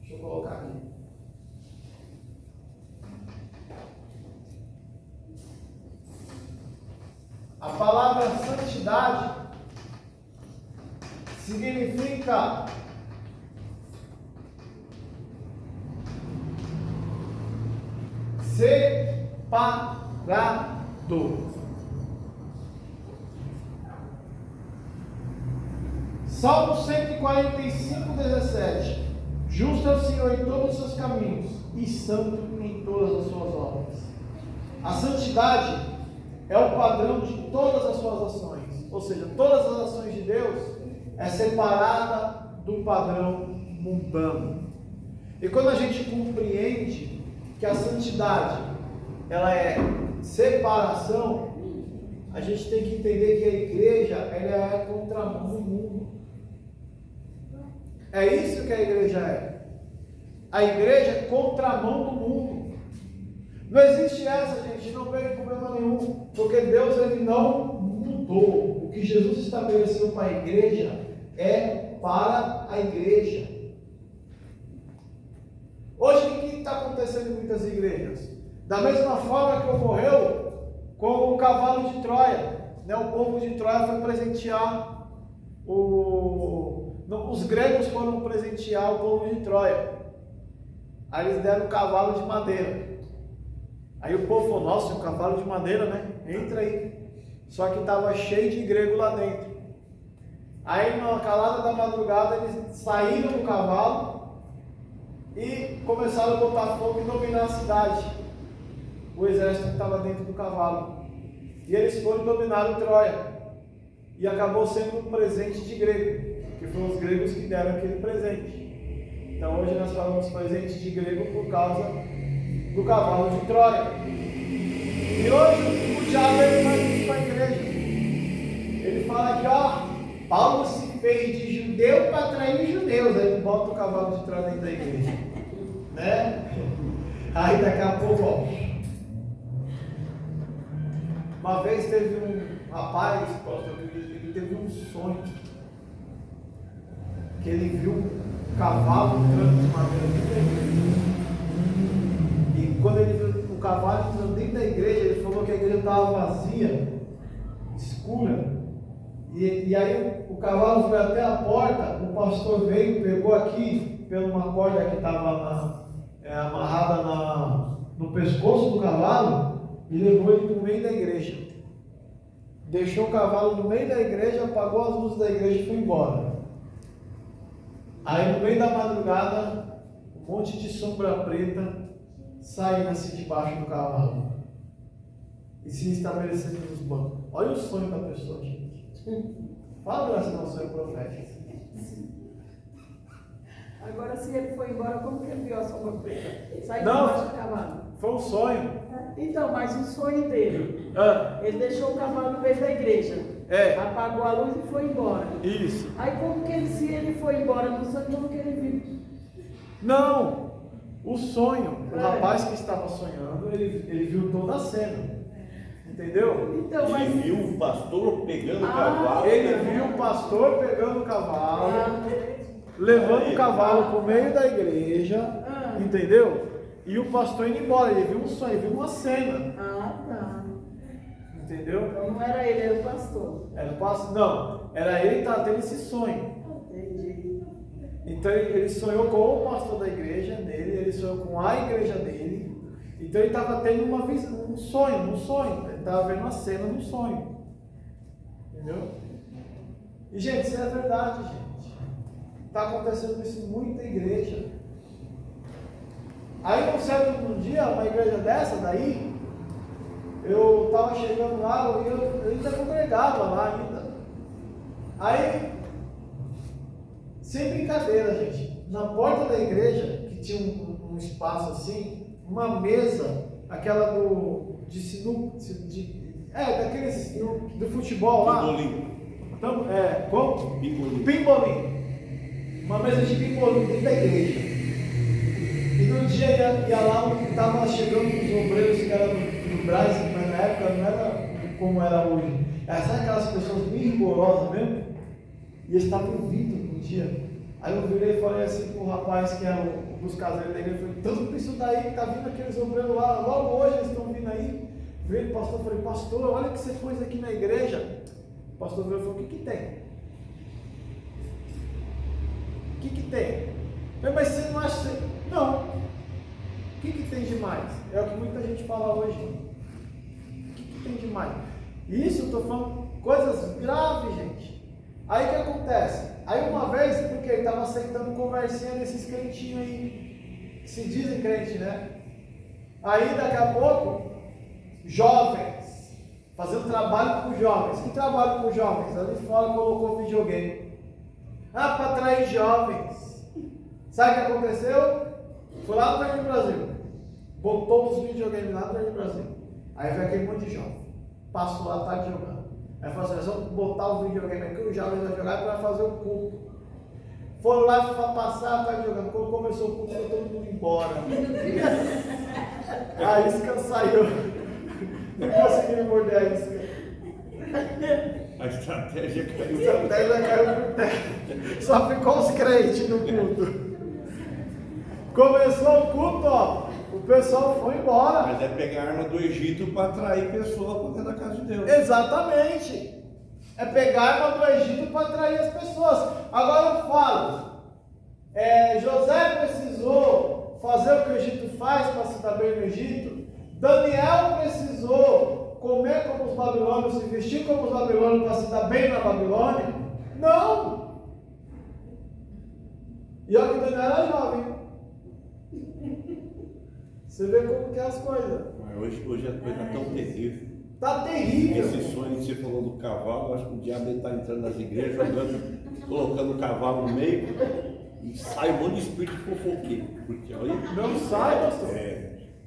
Deixa Deixa eu colocar aqui. A palavra santidade significa separado. Salmo 145:17. Justo é o Senhor em todos os seus caminhos e santo em todas as suas obras. A santidade é o padrão de todas as suas ações, ou seja, todas as ações de Deus é separada do padrão mundano. E quando a gente compreende que a santidade ela é separação, a gente tem que entender que a igreja ela é contramão do mundo. É isso que a igreja é. A igreja é contramão do mundo. Não existe essa, gente, não veio problema nenhum, porque Deus ele não mudou. O que Jesus estabeleceu para a igreja é para a igreja. Hoje, o que está acontecendo em muitas igrejas? Da mesma forma que ocorreu com o cavalo de Troia, né? O povo de Troia foi presentear os gregos foram presentear o povo de Troia. Aí eles deram um cavalo de madeira. Aí o povo falou: nossa, um cavalo de madeira, né? Entra aí. Só que estava cheio de grego lá dentro. Aí na calada da madrugada eles saíram do cavalo e começaram a botar fogo e dominar a cidade. O exército estava dentro do cavalo. E eles foram dominar Troia. E acabou sendo um presente de grego, que foram os gregos que deram aquele presente. Então hoje nós falamos presente de grego por causa do cavalo de Troia. E hoje o diabo ele faz isso para a igreja. Ele fala que Paulo se fez de judeu para atrair judeus. Aí ele bota o cavalo de Troia dentro da igreja, né? Aí daqui a pouco, uma vez teve um rapaz, ele teve um sonho, que ele viu um cavalo entrando de madeira dentro da igreja. E quando ele viu o cavalo entrando dentro da igreja, ele falou que a igreja estava vazia, escura. E aí o cavalo foi até a porta, o pastor veio, pegou aqui, pela uma corda que estava amarrada no pescoço do cavalo, e levou ele para o meio da igreja. Deixou o cavalo no meio da igreja, apagou as luzes da igreja e foi embora. Aí no meio da madrugada, um monte de sombra preta saindo assim debaixo do cavalo e se estabelecendo nos bancos. Olha o sonho da pessoa, gente. Fala se não sonho profético. Agora, se ele foi embora, como que ele viu a sombra preta? Saiu Não, debaixo do cavalo. Foi um sonho. Então, mas o sonho dele, ele deixou o cavalo no meio da igreja, apagou a luz e foi embora. Isso. Aí como que se ele foi embora no sonho, como que ele viu? Não, o sonho, o rapaz que estava sonhando, ele viu toda a cena. Entendeu? Então, mas... Ele viu o pastor pegando o cavalo. Ele viu o pastor pegando o cavalo, levando o cavalo para o meio da igreja, entendeu? E o pastor indo embora. Ele viu um sonho, ele viu uma cena. Tá. Entendeu? Então não era ele, era o pastor. Era o pastor, não, era ele que estava tendo esse sonho. Entendi. Então ele sonhou com o pastor da igreja dele, ele sonhou com a igreja dele. Então ele estava tendo uma visão, um sonho. Ele estava vendo uma cena num sonho. Entendeu? E gente, isso é verdade, gente. Está acontecendo isso em muita igreja. Aí um certo dia, uma igreja dessa daí, eu estava chegando lá e eu ainda congregava lá ainda. Aí, sem brincadeira, gente, na porta da igreja, que tinha um espaço assim, uma mesa, aquela de sinuca, daqueles do futebol lá. Pimbolim. Então, como? Pimbolim. Uma mesa de pimbolim dentro da igreja. E no dia ia lá, estava chegando os obreiros que eram do Brasil, mas na época não era como era hoje. Sabe aquelas pessoas bem rigorosas mesmo? E eles estavam vindo um dia. Aí eu virei e falei assim para o rapaz que era o buscar ele da igreja. Eu falei, tanto isso daí que está vindo aqueles obreiros lá, logo hoje eles estão vindo aí. Veio o pastor, eu falei, pastor, olha o que você pôs aqui na igreja. O pastor veio e falou, o que tem? O que tem? Eu falei, mas você não acha que... Não. O que tem demais? É o que muita gente fala hoje. O que tem demais? Isso eu estou falando coisas graves, gente. Aí o que acontece? Aí uma vez, porque ele estava aceitando conversinha desses crentinhos aí, que se dizem crente, né? Aí daqui a pouco, jovens, fazendo trabalho com jovens. Que trabalho com jovens? Ali fora colocou videogame. Ah, para atrair jovens. Sabe o que aconteceu? Foi lá no Jardim Brasil. Botou os videogames lá no Jardim Brasil. Aí veio aquele monte de jovem. Passou lá, tá jogando. Aí falou assim, vamos botar o videogame aqui, os jovens vão jogar para fazer o culto. Foram lá passar, tá jogando. Quando começou o culto, foi todo mundo embora. A isca saiu. Não conseguiram morder a isca. A estratégia A caiu. estratégia caiu por terra. Só ficou os crentes no culto. Começou o culto, ó. O pessoal foi embora. Mas é pegar a arma do Egito para atrair pessoas para dentro da casa de Deus. Exatamente. É pegar a arma do Egito para atrair as pessoas. Agora eu falo. José precisou fazer o que o Egito faz para se dar bem no Egito. Daniel precisou comer como os babilônios, se vestir como os babilônios para se dar bem na Babilônia. Não. E olha que Daniel era jovem. Você vê como que é as coisas. Hoje a coisa está tão terrível. Está terrível. Esse sonho que você falou do cavalo, acho que o diabo está entrando nas igrejas, colocando o cavalo no meio e sai um monte de espírito fofoqueiro. Porque olha. Não sai, pastor.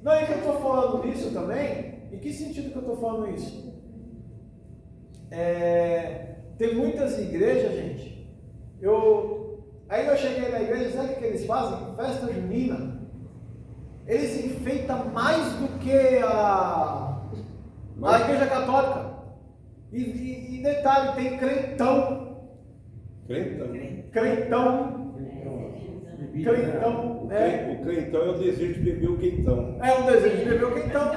Não, e que eu estou falando isso também? Em que sentido que eu estou falando isso? Tem muitas igrejas, gente. Aí eu cheguei na igreja, sabe o que eles fazem? Festa junina. Eles enfeitam mais do que a igreja católica. E detalhe, tem crentão. Crentão. O crentão é o desejo de beber o quentão. É o desejo de beber o quentão.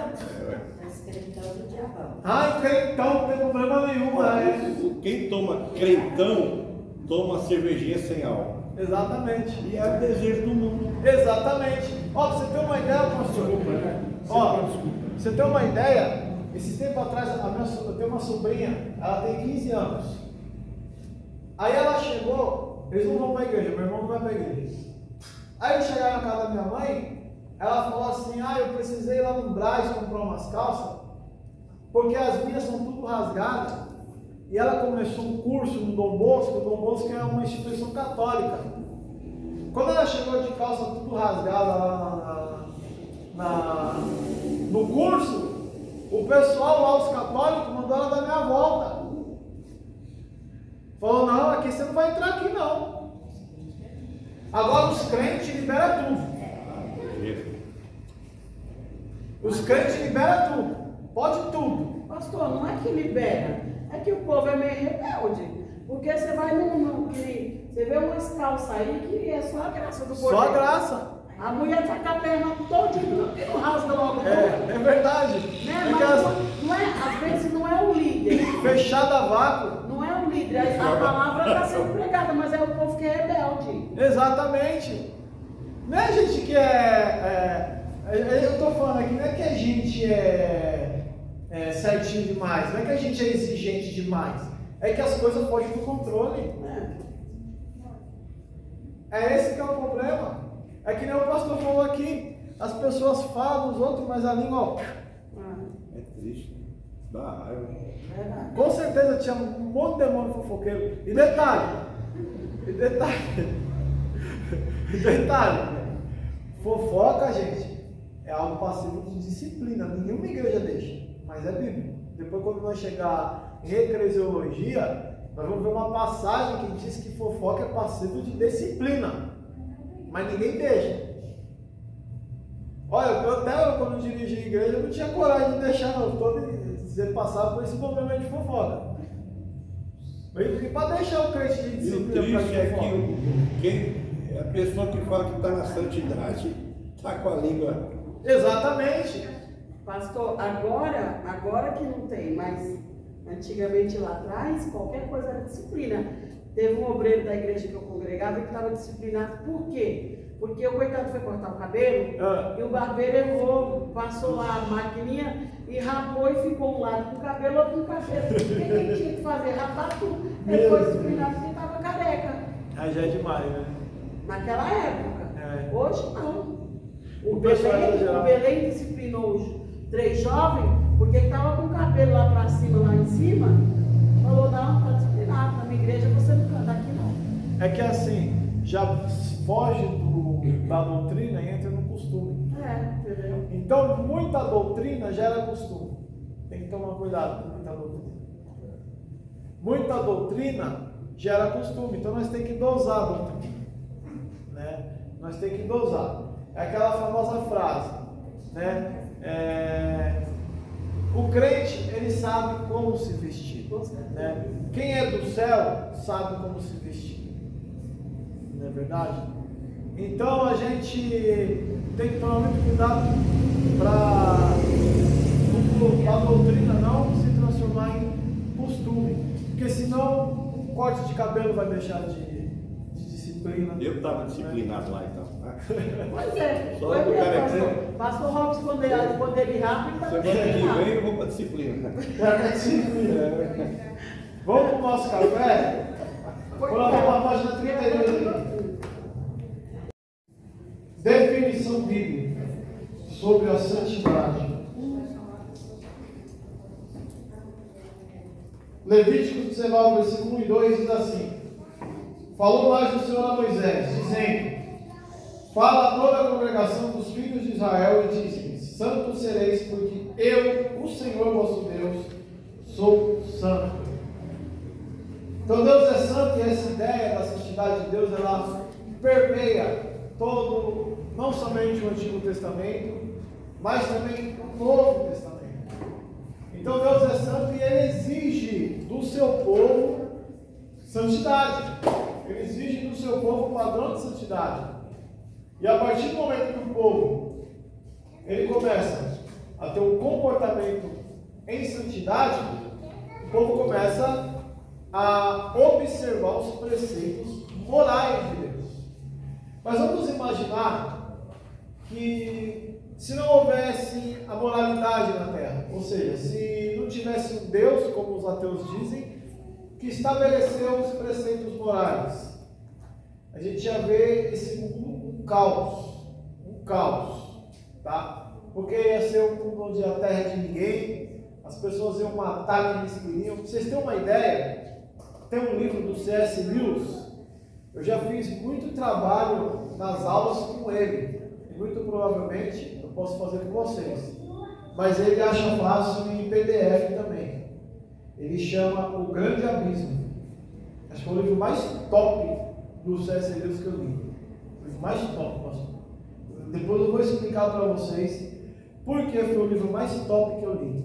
Crentão, não tem problema nenhum. Quem toma crentão, toma cervejinha sem álcool. Exatamente. E é o desejo do mundo. Exatamente. Ó, você tem uma ideia, pastor? Você tem uma ideia? Esse tempo atrás, eu tenho uma sobrinha, ela tem 15 anos. Aí ela chegou, eles não vão para a igreja, meu irmão não vai para a igreja. Aí eles chegaram na casa da minha mãe, ela falou assim, eu precisei ir lá no Brás comprar umas calças, porque as minhas são tudo rasgadas. E ela começou um curso no Dom Bosco. O Dom Bosco é uma instituição católica. Quando ela chegou de calça tudo rasgada lá no curso, o pessoal lá, os católicos, mandou ela dar meia volta. Falou, não, aqui você não vai entrar aqui não. Agora os crentes liberam tudo. Os crentes liberam tudo. Pode tudo. Pastor, não é que libera. É que o povo é meio rebelde. Porque você vai você vê umas calças aí que é só a graça do povo. Só a graça. A mulher tá com a perna toda e não rasga logo. É verdade. Né? Mas não é, às vezes não é o líder. Fechada a vácuo. Não é o líder. A palavra está sendo pregada, mas é o povo que é rebelde. Exatamente. Não é a gente que eu estou falando aqui, não é que a gente é certinho demais, não é que a gente é exigente demais, é que as coisas fogem do controle. É esse que é o problema. É que nem o pastor falou aqui, as pessoas falam dos outros, mas a língua, ó. É triste. Dá raiva. Com certeza tinha um monte de demônio fofoqueiro. E detalhe, fofoca, gente, é algo passivo de disciplina. Nenhuma igreja deixa, mas é bíblico. Depois, quando nós chegar em eclesiologia, nós vamos ver uma passagem que diz que fofoca é passivo de disciplina, mas ninguém deixa. Olha, quando eu dirigi a igreja, eu não tinha coragem de deixar você passar por esse problema de fofoca. E para deixar o crente de E o disciplina triste é que É a pessoa que fala que está na santidade, está com a língua. Exatamente. Pastor, agora que não tem, mas antigamente lá atrás, qualquer coisa era disciplina. Teve um obreiro da igreja que eu congregava que estava disciplinado. Por quê? Porque o coitado foi cortar o cabelo e o barbeiro errou, passou lá a maquininha e rapou e ficou um lado com o cabelo, outro com o cabelo. O que ele tinha que fazer? Rapar tudo. Ele foi disciplinado porque estava careca. Aí já é demais, né? Naquela época. É. Hoje não. O pessoal Belém disciplinou os 3 jovens porque estava com o cabelo lá para cima, lá em cima. Falou, não, está disciplinado. Na minha igreja você não canta aqui não. É que assim, já foge da doutrina e entra no costume. Entendeu? Então, muita doutrina gera costume. Tem que tomar cuidado com muita doutrina. Muita doutrina gera costume. Então, nós temos que dosar a doutrina. Né? Nós temos que dosar. É aquela famosa frase, né? O crente, ele sabe como se vestir. Né? Quem é do céu sabe como se vestir. Não é verdade? Então a gente tem que tomar muito cuidado para a doutrina não se transformar em costume. Porque senão um corte de cabelo vai deixar de disciplina. Eu estava disciplinado lá então. Pois é, Só foi do cara mesmo, pastor Robson, quando ele rápido, ele estava Semana que disciplinado. vem eu vou para disciplina. Vamos para o nosso café? Vamos lá para a página 32. Definição bíblica sobre a santidade. Levíticos 19, versículo 1 e 2 diz assim: Falou mais o Senhor a Moisés, dizendo: Fala a toda a congregação dos filhos de Israel e diz-lhes: Santos sereis, porque eu, o Senhor vosso Deus, sou santo. Então Deus é santo e essa ideia da santidade de Deus, ela permeia todo, não somente o Antigo Testamento, mas também o Novo Testamento. Então Deus é santo e Ele exige do seu povo santidade. Ele exige do seu povo um padrão de santidade. E a partir do momento que o povo ele começa a ter um comportamento em santidade, o povo começa a observar os preceitos morais de Deus. Mas vamos imaginar que se não houvesse a moralidade na terra, ou seja, se não tivesse um Deus, como os ateus dizem, que estabeleceu os preceitos morais, a gente ia ver esse mundo um caos, tá? Porque ia ser um mundo onde a terra é de ninguém, as pessoas iam matar quem eles queriam. Pra vocês terem uma ideia, tem um livro do C.S. Lewis, eu já fiz muito trabalho nas aulas com ele, e muito provavelmente eu posso fazer com vocês, mas ele acha fácil em PDF também. Ele chama O Grande Abismo. Acho que é o livro mais top do C.S. Lewis que eu li. O livro mais top, pastor. Depois eu vou explicar para vocês por que foi o livro mais top que eu li.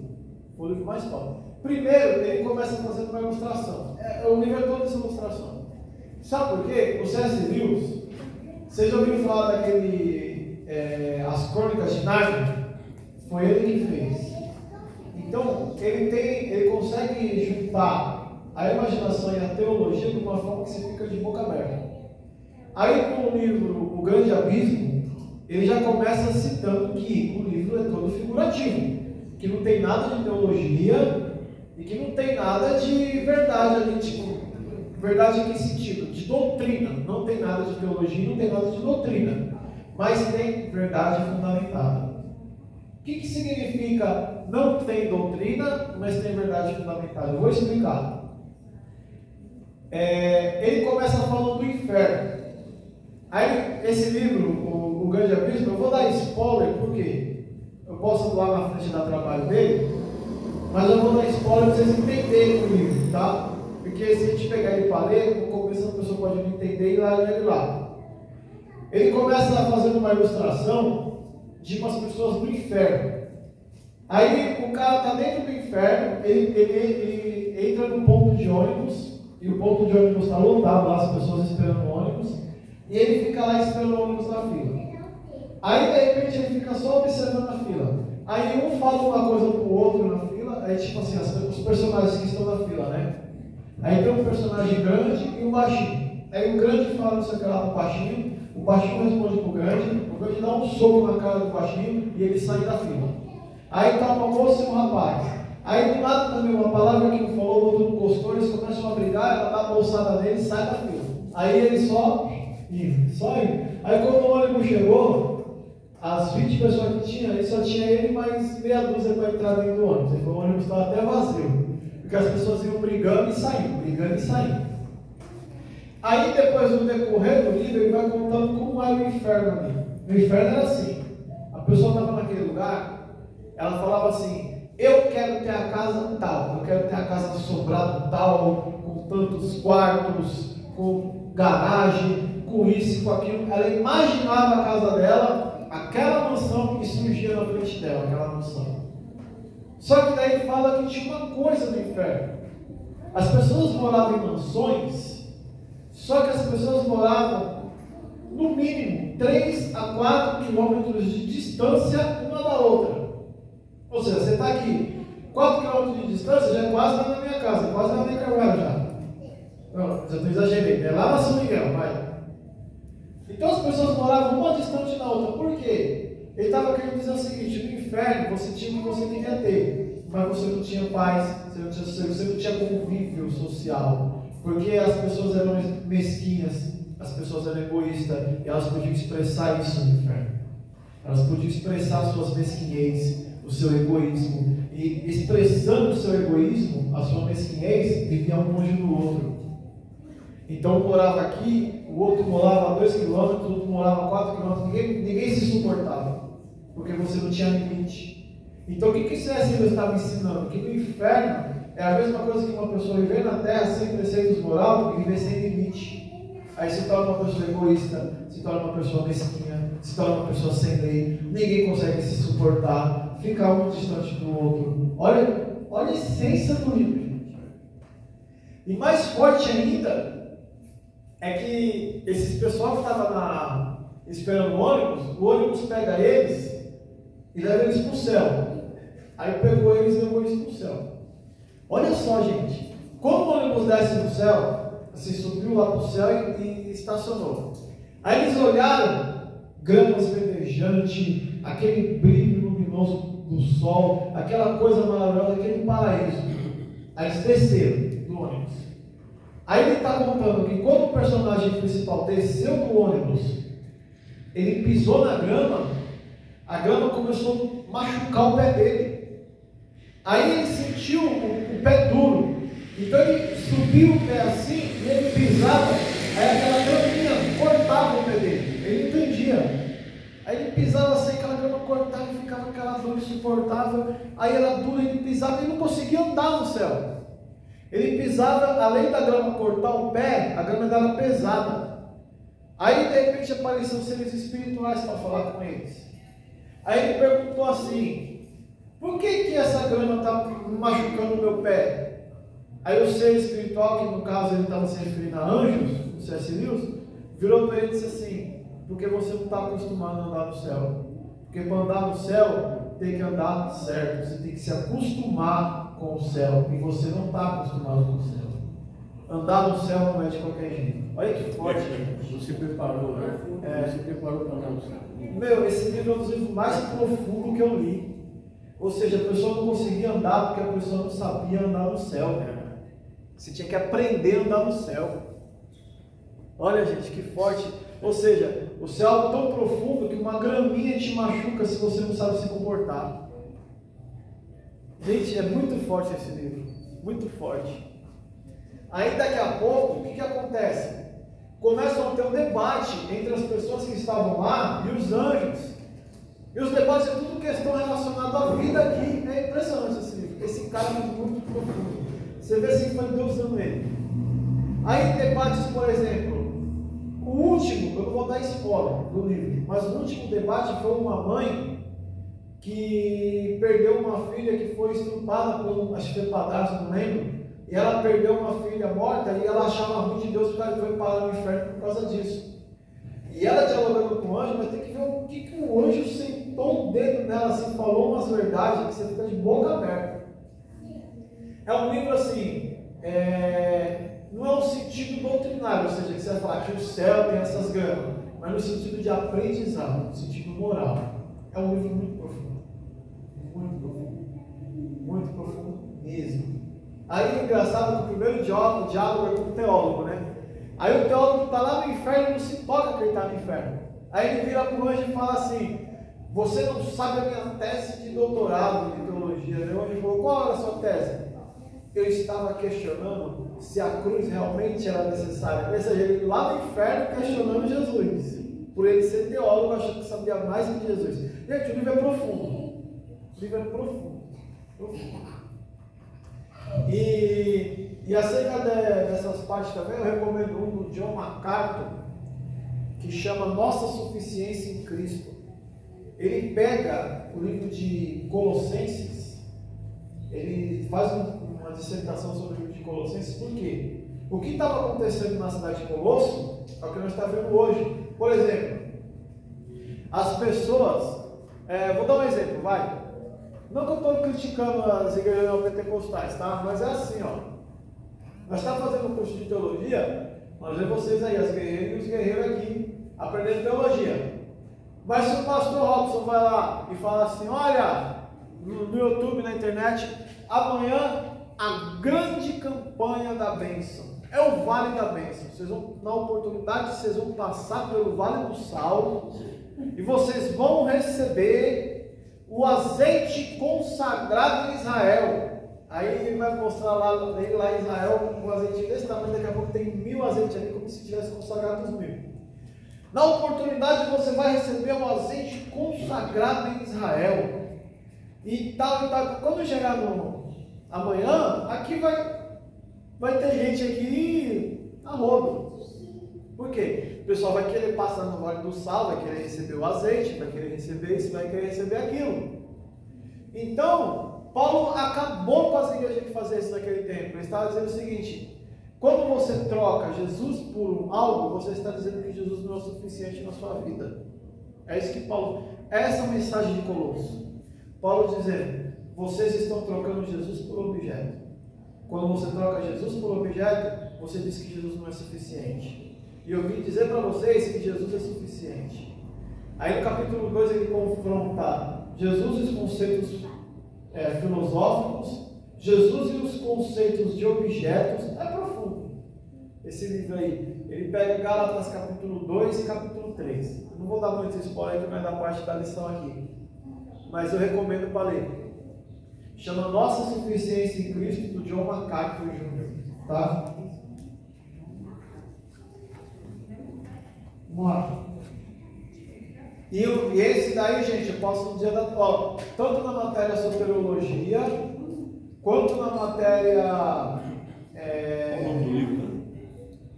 Foi o livro mais top. Primeiro, ele começa fazendo uma ilustração. O livro é todo essa ilustração. Sabe por quê? O C.S. Lewis, vocês já ouviram falar daquele As Crônicas de Nárnia? Foi ele que fez. Então, ele consegue juntar a imaginação e a teologia de uma forma que você fica de boca aberta. Aí, com o livro O Grande Abismo, ele já começa citando que o livro é todo figurativo, que não tem nada de teologia e que não tem nada de verdade ali, tipo, verdade em que sentido? De doutrina. Não tem nada de teologia, não tem nada de doutrina, mas tem verdade fundamentada. O que significa não tem doutrina, mas tem verdade fundamentada? Eu vou explicar. Ele começa falando do inferno. Aí, esse livro, o Grande Abismo, eu vou dar spoiler, porque eu posso lá na frente dar trabalho dele, mas eu vou dar spoiler para vocês entenderem o livro, tá? Porque se a gente pegar ele para ler, no começo a pessoa pode não entender e largar ele lá. Ele começa fazendo uma ilustração de umas pessoas do inferno. Aí o cara está dentro do inferno, ele entra no ponto de ônibus, e o ponto de ônibus está lotado lá, as pessoas esperando o ônibus. e ele fica lá esperando o ônibus na fila. Aí de repente ele fica só observando a fila. Aí um fala uma coisa pro outro na fila, aí tipo assim, os personagens que estão na fila, né? Aí tem um personagem grande e um baixinho. Aí o grande fala não sei o que lá pro baixinho, o baixinho responde pro grande, o grande dá um soco na cara do baixinho e ele sai da fila. Aí tá uma moça e um rapaz. Aí do nada também uma palavra que um falou, o outro não gostou, eles começam a brigar, ela dá a bolsada nele e sai da fila. Aí ele só indo. Aí quando o ônibus chegou, as 20 pessoas que tinha, ele só tinha ele mais meia dúzia para entrar dentro do ônibus. Então o ônibus estava até vazio. Porque as pessoas iam brigando e saindo. Aí depois no decorrer do livro, ele vai contando como era o inferno ali. O inferno era assim, a pessoa estava naquele lugar, ela falava assim, eu quero ter a casa tal, eu quero ter a casa de sobrado tal, com tantos quartos, com garagem, com isso e com aquilo. Ela imaginava a casa dela, aquela mansão que surgia na frente dela, aquela mansão. Só que daí fala que tinha uma coisa no inferno. As pessoas moravam em mansões, só que as pessoas moravam no mínimo 3 a 4 quilômetros de distância uma da outra. Ou seja, você está aqui 4 quilômetros de distância, já é quase na minha casa, quase na minha carruagem já. Não, já estou exagerando, é lá na São Miguel, vai. Então as pessoas moravam uma distante da outra. Por quê? Ele estava querendo dizer o seguinte: no inferno você tinha o que você queria ter, mas você não tinha paz, você não tinha convívio social, porque as pessoas eram mesquinhas, as pessoas eram egoístas, e elas podiam expressar isso no inferno. Elas podiam expressar suas mesquinhez, o seu egoísmo, e expressando o seu egoísmo, a sua mesquinhez, vivia um longe do outro. Então um morava aqui, o outro morava a 2 quilômetros, o outro morava a 4 quilômetros, ninguém se suportava, porque você não tinha limite. Então o que C.S. Lewis estava ensinando? Que no inferno é a mesma coisa que uma pessoa viver na terra sem preceitos moral e viver sem limite. Aí se torna uma pessoa egoísta, se torna uma pessoa mesquinha, se torna uma pessoa sem lei, ninguém consegue se suportar, fica um distante do outro. Olha a essência do livro, gente. E mais forte ainda é que esses pessoal que estavam esperando o ônibus pega eles e leva eles para o céu. Aí pegou eles e levou eles para o céu. Olha só, gente, quando o ônibus desce no céu, assim, subiu lá para o céu e estacionou. Aí eles olharam, gramas verdejante, aquele brilho luminoso do sol, aquela coisa maravilhosa, aquele paraíso. Aí eles desceram do ônibus. Aí ele está contando que quando o personagem principal desceu do ônibus, ele pisou na grama, a grama começou a machucar o pé dele. Aí ele sentiu o pé duro, então ele subiu o pé assim, e ele pisava, aí aquela graminha cortava o pé dele, ele entendia. Aí ele pisava assim, aquela grama cortava e ficava aquela dor insuportável, aí era dura, ele pisava e não conseguia andar no céu. Ele pisava, além da grama cortar o pé, a grama era pesada. Aí de repente apareceram seres espirituais para falar com eles. Aí ele perguntou assim: por que essa grama está machucando o meu pé? Aí o ser espiritual, que no caso ele estava se referindo a anjos, o C.S. Lewis, virou para ele e disse assim: porque você não está acostumado a andar no céu. Porque para andar no céu tem que andar certo, você tem que se acostumar com o céu, e você não está acostumado com o céu. Andar no céu não é de qualquer jeito. Olha que forte, gente. Você preparou, né? Você preparou para andar no céu. Meu, esse livro é um dos livros mais profundos que eu li. Ou seja, a pessoa não conseguia andar porque a pessoa não sabia andar no céu, né? Você tinha que aprender a andar no céu. Olha, gente, que forte. Ou seja, o céu é algo tão profundo que uma graminha te machuca se você não sabe se comportar. Gente, é muito forte esse livro. Muito forte. Aí daqui a pouco, o que acontece? Começam a ter um debate entre as pessoas que estavam lá e os anjos. E os debates é tudo questão relacionada à vida aqui. É impressionante esse livro. Esse cara é muito profundo. Você vê assim que foi Deus usando ele. Aí debates, por exemplo, o último, eu não vou dar spoiler do livro, mas o último debate foi uma mãe que perdeu uma filha que foi estrupada por, acho que foi padrasto, não lembro. E ela perdeu uma filha morta e ela achava ruim de Deus porque ela foi parar no inferno por causa disso. E ela dialogando com o anjo, mas tem que ver o que o anjo sentou o dedo nela, assim, falou umas verdades que você fica de boca aberta. É um livro assim, não é um sentido doutrinário, ou seja, que você vai falar que o céu tem essas gramas, mas no sentido de aprendizado, no sentido moral. É um livro muito profundo. Muito profundo. Muito profundo mesmo. Aí, engraçado, que o primeiro diálogo é com o teólogo, né? Aí o teólogo está lá no inferno e não se toca que ele está no inferno. Aí ele vira para o anjo e fala assim: você não sabe a minha tese de doutorado de teologia. Né? O anjo falou: qual era a sua tese? Eu estava questionando se a cruz realmente era necessária. Ou seja, ele lá no inferno questionando Jesus. Por ele ser teólogo, achando que sabia mais que Jesus. Gente, o livro é profundo. O livro é profundo. E acerca dessas partes também, eu recomendo um do John MacArthur, que chama Nossa Suficiência em Cristo. Ele pega o livro de Colossenses, ele faz uma dissertação sobre o livro de Colossenses. Por quê? O que estava acontecendo na cidade de Colosso é o que nós estamos vendo hoje. Por exemplo, as pessoas, vou dar um exemplo, vai. Não que eu estou criticando as igrejas neopentecostais, tá? Mas é assim, ó. Nós estamos fazendo um curso de teologia, nós vemos vocês aí, as guerreiras e os guerreiros aqui, aprendendo teologia. Mas se o pastor Robson vai lá e fala assim: olha, no YouTube, na internet, amanhã a grande campanha da bênção. É o Vale da Bênção. Vocês vão, na oportunidade, vocês vão passar pelo Vale do Sal e vocês vão receber o azeite consagrado em Israel. Aí ele vai mostrar lá em Israel um azeite desse tamanho, daqui a pouco tem 1000 azeites ali, como se tivesse consagrado os 1000. Na oportunidade você vai receber um azeite consagrado em Israel. E tal, e tal. Quando chegar no amanhã, aqui vai ter gente aqui a rodo. Por quê? O pessoal vai querer passar no Vale do Sal, vai querer receber o azeite, vai querer receber isso, vai querer receber aquilo. Então, Paulo acabou com as igrejas de fazer isso naquele tempo. Ele estava dizendo o seguinte: quando você troca Jesus por algo, você está dizendo que Jesus não é o suficiente na sua vida. É isso que Paulo... Essa é a mensagem de Colosso. Paulo dizendo: vocês estão trocando Jesus por objeto. Quando você troca Jesus por objeto, você diz que Jesus não é suficiente. E eu vim dizer para vocês que Jesus é suficiente. Aí no capítulo 2 ele confronta Jesus e os conceitos filosóficos, Jesus e os conceitos de objetos. É profundo esse livro aí. Ele pega Gálatas capítulo 2 e capítulo 3. Eu não vou dar muito spoiler que não é da parte da lição aqui, mas eu recomendo para ler. Chama Nossa Suficiência em Cristo, do John MacArthur Jr. Tá? Vamos lá. E esse daí, gente, eu posso dizer, tanto na matéria soteriologia, quanto na matéria. Qual o nome do livro?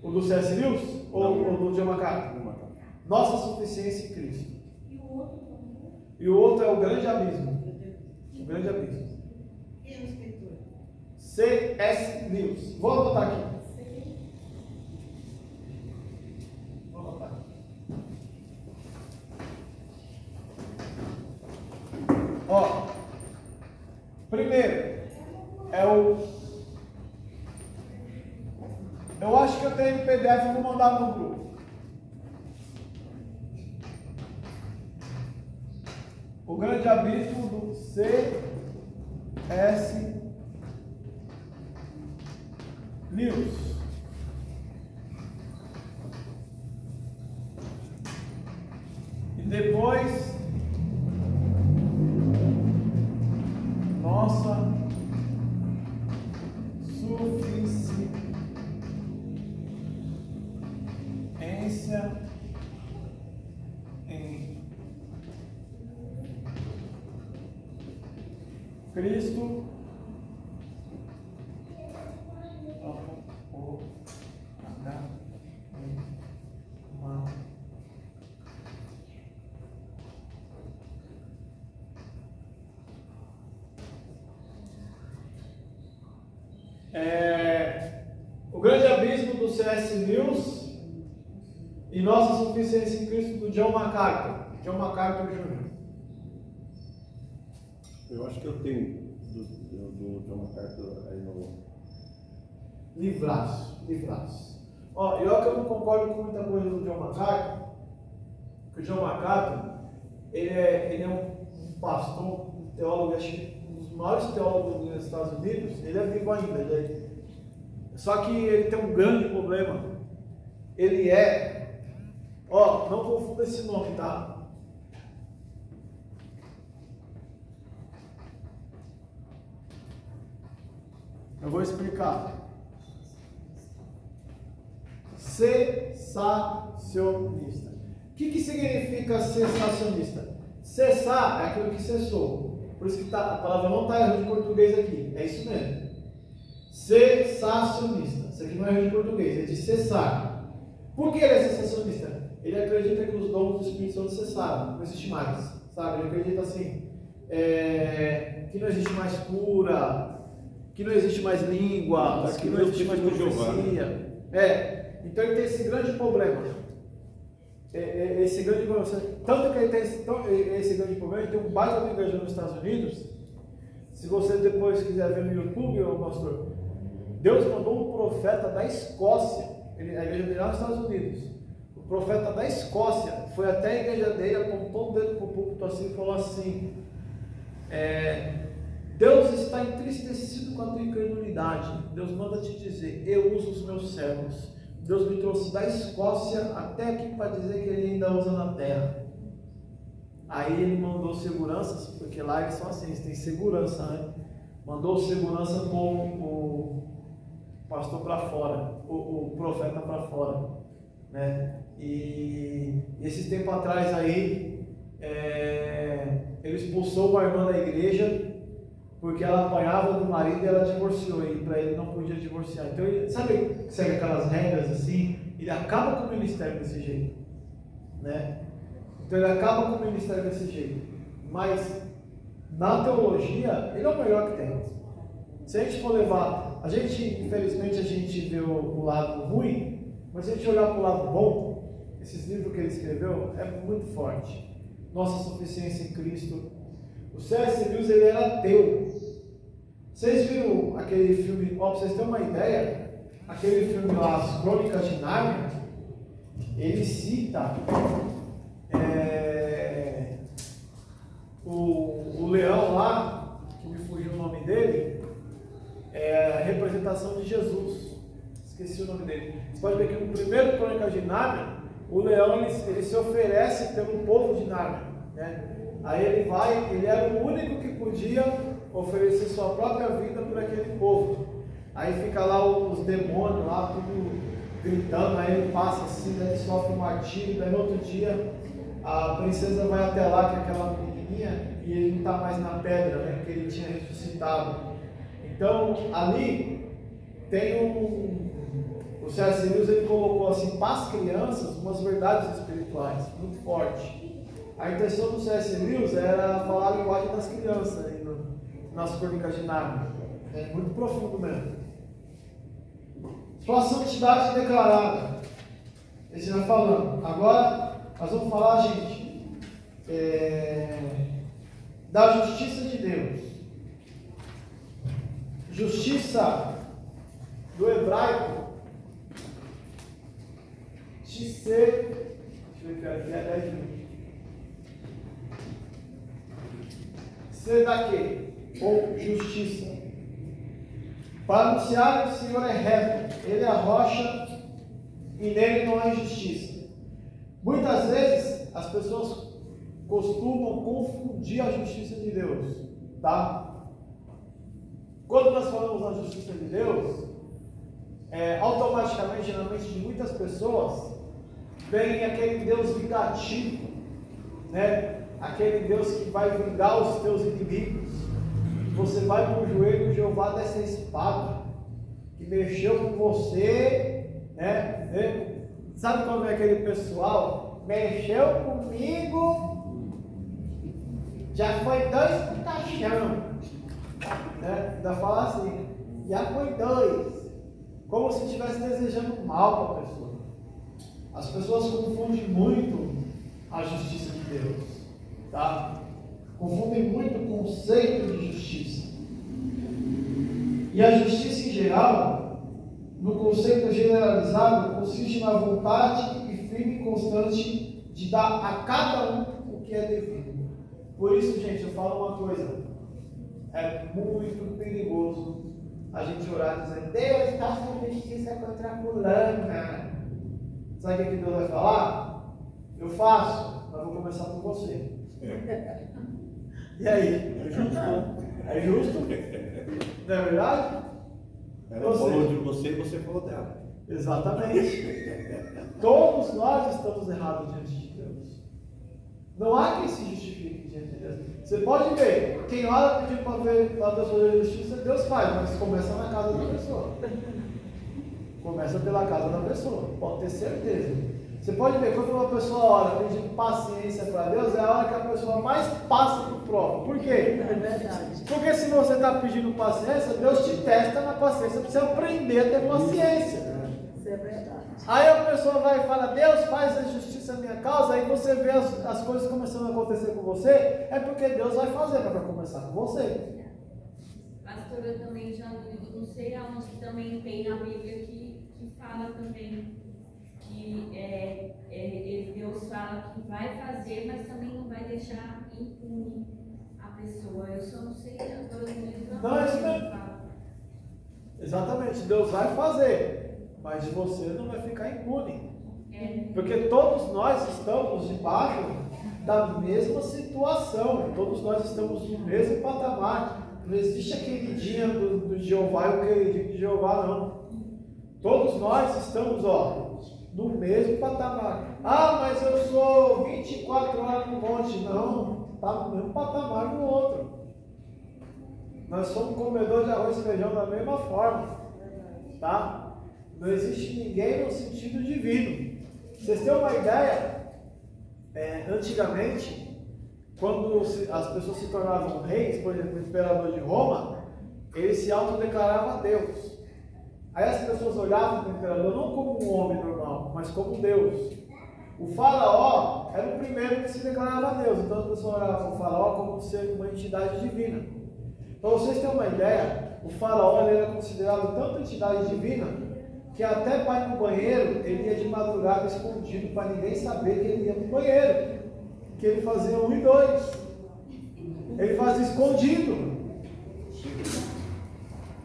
O do C.S. Lewis? Ou do John MacArthur? Nossa Suficiência em Cristo. E o outro é O Grande Abismo. O Grande Abismo. Quem é o escritor? C.S. Lewis. Vou anotar aqui. Ó, primeiro é o. Eu acho que eu tenho PDF, eu vou mandar no grupo. O Grande Abismo do C.S. Lewis. E depois Nossa Suficiência em Cristo. O Grande Abismo do C.S. Lewis e Nossa Suficiência em Cristo, do John MacArthur. John MacArthur Jr. Eu acho que eu tenho do John MacArthur aí no... Livraço. Ó, eu que eu não concordo com muita coisa do John MacArthur, porque o John MacArthur, ele é um pastor, um teólogo, acho que um dos maiores teólogos dos Estados Unidos. Ele é vivo ainda, só que ele tem um grande problema. Ele não confunda esse nome, tá? Eu vou explicar. Cessacionista. O que significa cessacionista? Cessar é aquilo que cessou. Por isso que a palavra não está errando em português aqui. É isso mesmo. Cessacionista. Isso aqui não é erro de português, é de cessar. Por que ele é cessacionista? Ele acredita que os dons do Espírito Santo cessaram, não existe mais. Sabe? Ele acredita assim, que não existe mais cura, que não existe mais língua, que não existe mais profecia. Então ele tem esse grande problema. Tanto que ele tem esse grande problema, ele tem um baita de igreja nos Estados Unidos. Se você depois quiser ver no YouTube, pastor, Deus mandou um profeta da Escócia, a igreja dele lá nos Estados Unidos. O profeta da Escócia foi até a igreja dele, apontou o dedo para o púlpito assim e falou assim: Deus está entristecido com a tua incredulidade. Deus manda te dizer, eu uso os meus servos. Deus me trouxe da Escócia até aqui para dizer que ele ainda usa na terra. Aí ele mandou seguranças, porque lá eles são assim, eles têm segurança, né? Mandou segurança com o pastor para fora, o profeta para fora, né? E esses tempos atrás aí, ele expulsou uma irmã da igreja, porque ela apanhava do marido e ela divorciou, e para ele não podia divorciar. Então, sabe, segue aquelas regras assim, ele acaba com o ministério desse jeito, né? Então ele acaba com o ministério desse jeito. Mas na teologia, ele é o melhor que tem. Se a gente for levar, infelizmente a gente vê o lado ruim, mas se a gente olhar para o lado bom, esses livros que ele escreveu é muito forte. Nossa Suficiência em Cristo. O C.S. Lewis, ele era ateu. Vocês viram aquele filme, para vocês terem uma ideia, aquele filme lá, As Crônicas de Nárnia, ele cita o leão lá, que me fugiu o nome dele, a representação de Jesus. Esqueci o nome dele. Você pode ver que no primeiro Crônicas de Nárnia, o leão ele se oferece pelo povo de Nárnia, né? Aí ele era o único que podia oferecer sua própria vida por aquele povo. Aí fica lá os demônios lá, tudo gritando, aí ele passa assim, daí ele sofre um martírio, daí no outro dia a princesa vai até lá, que é aquela menininha, e ele não está mais na pedra, né, porque ele tinha ressuscitado. Então ali tem o C.S. Lewis, ele colocou assim, para as crianças, umas verdades espirituais, muito fortes. A intenção do C.S. Lewis era falar a linguagem das crianças aí nas Crônicas de Nárnia. É muito profundo mesmo. Sua santidade declarada. Esse vai falando. Agora nós vamos falar, gente, da justiça de Deus. Justiça do hebraico, deixa eu ver aqui, é 10 minutos. Ser daqui, ou justiça. Para anunciar que o Senhor é reto, Ele é a rocha e nele não há injustiça. Muitas vezes as pessoas costumam confundir a justiça de Deus, tá? Quando nós falamos da justiça de Deus, automaticamente na mente de muitas pessoas vem aquele Deus vingativo, né? Aquele Deus que vai vingar os teus inimigos. Você vai para o joelho de Jeová dessa espada que mexeu com você, né? Sabe como é aquele pessoal? Mexeu comigo, já foi 2 pro caixão, né? Ainda fala assim, já foi 2, como se estivesse desejando mal para a pessoa. As pessoas confundem muito a justiça de Deus, tá? Confundem muito o conceito de justiça. E a justiça em geral, no conceito generalizado, consiste na vontade e firme e constante de dar a cada um o que é devido. Por isso, gente, eu falo uma coisa: é muito perigoso a gente orar dizendo: Deus, faça justiça contra a fulana. Sabe o que Deus vai falar? Eu faço, mas vou começar por você. E aí? É justo, né? É justo? Não é verdade? Ela falou de você e você falou dela. Exatamente. Todos nós estamos errados diante de Deus. Não há quem se justifique diante de Deus. Você pode ver, quem ora pedindo para Deus fazer justiça, Deus faz, mas começa na casa da pessoa. Começa pela casa da pessoa, pode ter certeza. Você pode ver, quando uma pessoa ora pedindo paciência para Deus, é a hora que a pessoa mais passa por prova. Por quê? É verdade. Porque se você está pedindo paciência, Deus te testa na paciência para você aprender a ter paciência. Isso é verdade. Aí a pessoa vai e fala: Deus, faz a justiça na minha causa. Aí você vê as coisas começando a acontecer com você. É porque Deus vai fazer, mas vai começar com você. Pastor, eu também já não sei aonde também tem na Bíblia que fala também que Deus fala que vai fazer, mas também não vai deixar impune a pessoa. Eu só não sei agora Não, isso mesmo. Exatamente, Deus vai fazer, mas você não vai ficar impune. Porque todos nós estamos debaixo da mesma situação, todos nós estamos no mesmo patamar. Não existe aquele dia do Jeová e o queridinho de Jeová, não. Todos nós estamos, no mesmo patamar. Ah, mas eu sou 24 horas no monte. Não, está no mesmo patamar no outro. Nós somos comedores de arroz e feijão da mesma forma, tá? Não existe ninguém no sentido divino. Vocês têm uma ideia? Antigamente, quando as pessoas se tornavam reis, por exemplo, o imperador de Roma, ele se autodeclarava Deus. Aí as pessoas olhavam para o imperador não como um homem normal, mas como Deus. O faraó era o primeiro que se declarava Deus, então as pessoas olhavam para o faraó como ser uma entidade divina. Para vocês terem uma ideia, o faraó ele era considerado tanto entidade divina que até para ir no banheiro ele ia de madrugada escondido para ninguém saber que ele ia no banheiro. Que ele fazia 1 e 2. Ele fazia escondido.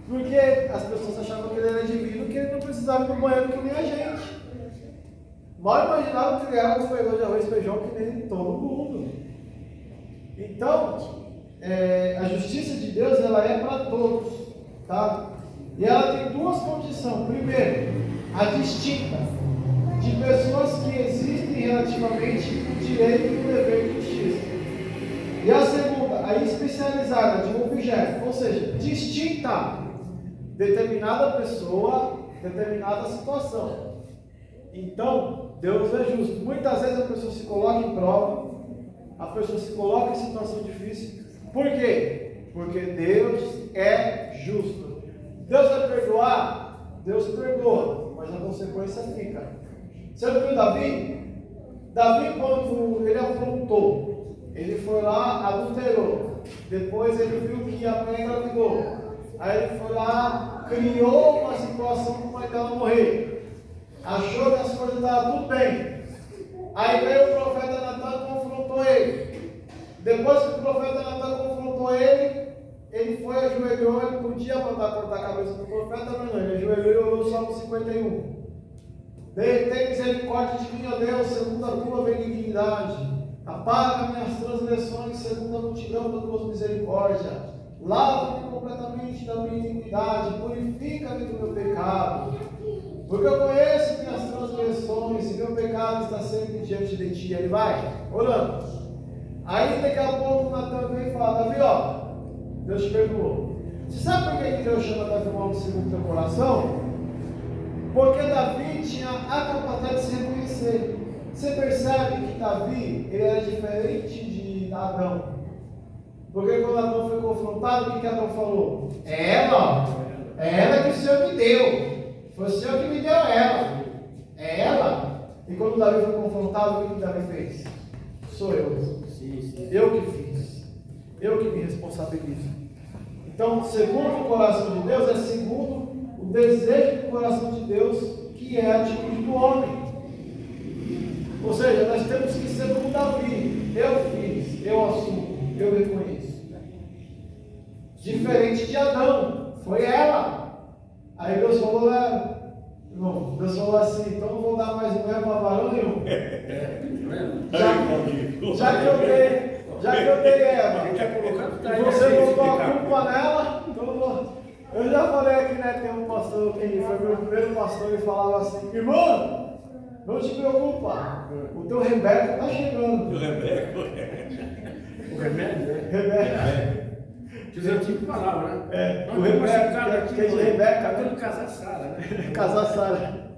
Porque as pessoas achavam que ele era divino, que ele não precisava ir no banheiro que nem a gente. Mal imaginavam que ele era um comedor de arroz e feijão que nem todo mundo. Então, a justiça de Deus ela é para todos, tá? E ela tem duas condições. Primeiro, a distinta, de pessoas que existem relativamente o direito e o dever de justiça. E a segunda, a especializada, de um objeto, ou seja, distinta, determinada pessoa, determinada situação. Então, Deus é justo. Muitas vezes a pessoa se coloca em prova, a pessoa se coloca em situação difícil. Por quê? Porque Deus é justo. Deus vai perdoar? Deus perdoa, mas a consequência fica. Você não viu Davi? Davi, quando ele aprontou, ele foi lá, adulterou. Depois ele viu que a mãe engravidou. Aí ele foi lá, criou uma situação para a mãe dela morrer. Achou que as coisas estavam tudo bem. Aí veio o profeta Natan e confrontou ele. Depois que o profeta Natan confrontou ele, ele foi, ajoelhou, ele podia mandar cortar a cabeça do profeta, mas não, ele ajoelhou e orou o Salmo 51. Tem misericórdia de mim, ó Deus, segundo a tua benignidade. Apaga minhas transgressões, segundo a multidão da tua misericórdia. Lava-me completamente da minha iniquidade, purifica-me do meu pecado. Porque eu conheço minhas transgressões e meu pecado está sempre diante de ti. Ele vai orando. Aí daqui a pouco Natan vem e fala: Davi, Deus te perdoou. Você sabe por que Deus chama Davi um homem segundo o teu coração? Porque Davi tinha a capacidade de se reconhecer. Você percebe que Davi ele era diferente de Adão. Porque quando Adão foi confrontado, o que Adão falou? É ela que o Senhor me deu. Foi o Senhor que me deu ela. É ela. E quando Davi foi confrontado, o que Davi fez? Sou eu. Eu que fiz. Eu que me responsabilizo. Então, segundo o coração de Deus, é segundo o desejo do coração de Deus, que é a atitude do homem. Ou seja, nós temos que ser como Davi. Eu fiz, eu assumo, eu reconheço. Diferente de Adão, foi ela. Aí Deus falou, não, Deus falou assim, então não vou dar mais mulher para varão nenhum. Já que eu dei Eva, e você botou a culpa nela, então eu já falei aqui, né, tem um pastor que foi meu primeiro pastor e falava assim, irmão, não te preocupa, o teu Rebeca está chegando. O Rebeca? O remédio, né? Rebeca. Diz o tipo de palavra, né? O Rebeca, que é de Rebeca. Tá tendo casar Sara, né? Casar Sara.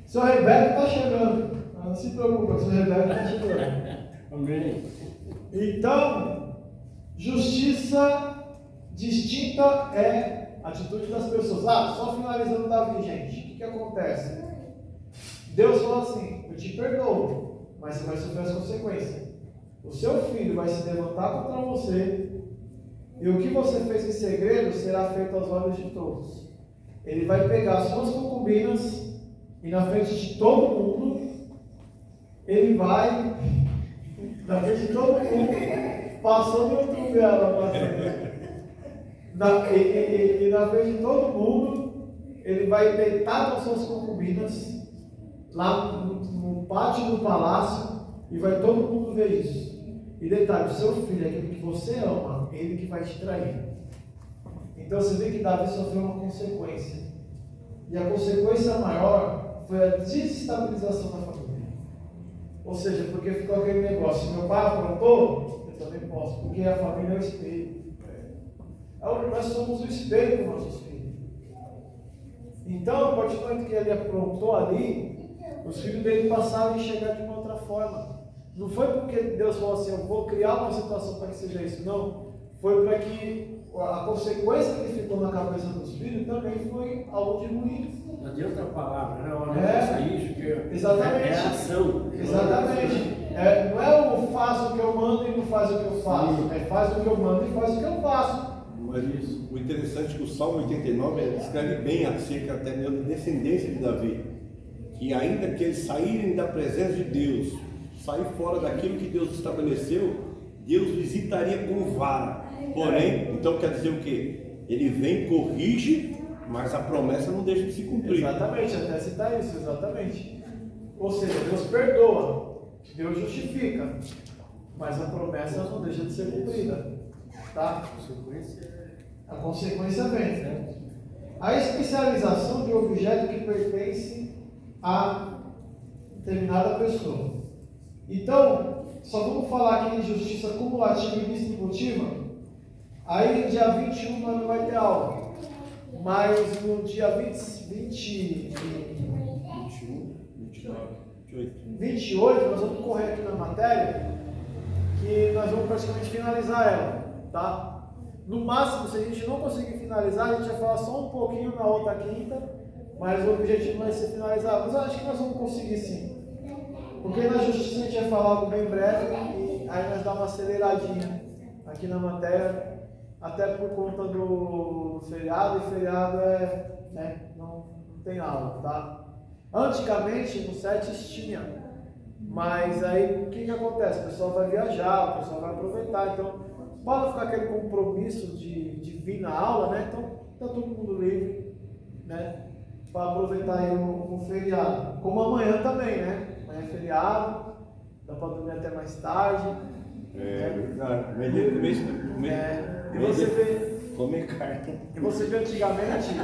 Seu Rebeca está chegando. Não se preocupa, seu Rebeca está chegando. Amém. Então, justiça distinta é a atitude das pessoas. Só finalizando Davi, gente. O que acontece? Deus falou assim, eu te perdoo, mas você vai sofrer as consequências. O seu filho vai se levantar contra você, e o que você fez em segredo será feito aos olhos de todos. Ele vai pegar suas concubinas, e na frente de todo mundo, ele vai, na frente de todo mundo, passou no YouTube ela, e na frente de todo mundo, ele vai deitar com suas concubinas, lá no pátio do palácio, e vai todo mundo ver isso. E detalhe, o seu filho, aquele que você ama, ele que vai te trair. Então você vê que Davi sofreu uma consequência. E a consequência maior foi a desestabilização da família. Ou seja, porque ficou aquele negócio, meu pai aprontou, eu também posso, porque a família é o espelho. Nós somos o espelho dos nossos filhos. Então, a partir do momento que ele aprontou ali, os filhos dele passaram a enxergar de uma outra forma. Não foi porque Deus falou assim, eu vou criar uma situação para que seja isso, não. Foi para que a consequência que ficou na cabeça dos filhos também foi algo de ruim. Não adianta a palavra, né? Olha, faça isso, que exatamente. É ação. Exatamente. Não é o faço o que eu mando e não faz o que eu faço. É faz o que eu mando e faz o que eu faço. Mas isso, o interessante é que o Salmo 89 escreve bem acerca até mesmo da descendência de Davi. Que ainda que eles saírem da presença de Deus, sair fora daquilo que Deus estabeleceu, Deus visitaria com vara. Porém, então quer dizer o quê? Ele vem, corrige, mas a promessa não deixa de se cumprir. Exatamente, até citar isso, exatamente. Ou seja, Deus perdoa, Deus justifica, mas a promessa não deixa de ser cumprida. Tá? A consequência vem. Né? A especialização de objeto que pertence a determinada pessoa. Então, só vamos falar aqui de justiça cumulativa e distributiva. Aí, dia 21 nós não vai ter aula. Mas no dia 28, nós vamos correr aqui na matéria, que nós vamos praticamente finalizar ela. Tá? No máximo, se a gente não conseguir finalizar, a gente vai falar só um pouquinho na outra quinta. Mas o objetivo vai ser finalizar. Mas eu acho que nós vamos conseguir sim. Porque na justiça a gente vai falar algo bem breve e aí nós dá uma aceleradinha aqui na matéria, até por conta do feriado, e feriado não tem aula, tá? Antigamente no SETES tinha, mas aí o que acontece? O pessoal vai viajar, o pessoal vai aproveitar, então para não ficar aquele compromisso de vir na aula, né? Então tá todo mundo livre, né? Para aproveitar aí o feriado. Como amanhã também, né? Amanhã é feriado, dá para dormir até mais tarde. E você vê. Comer carne. E você vê antigamente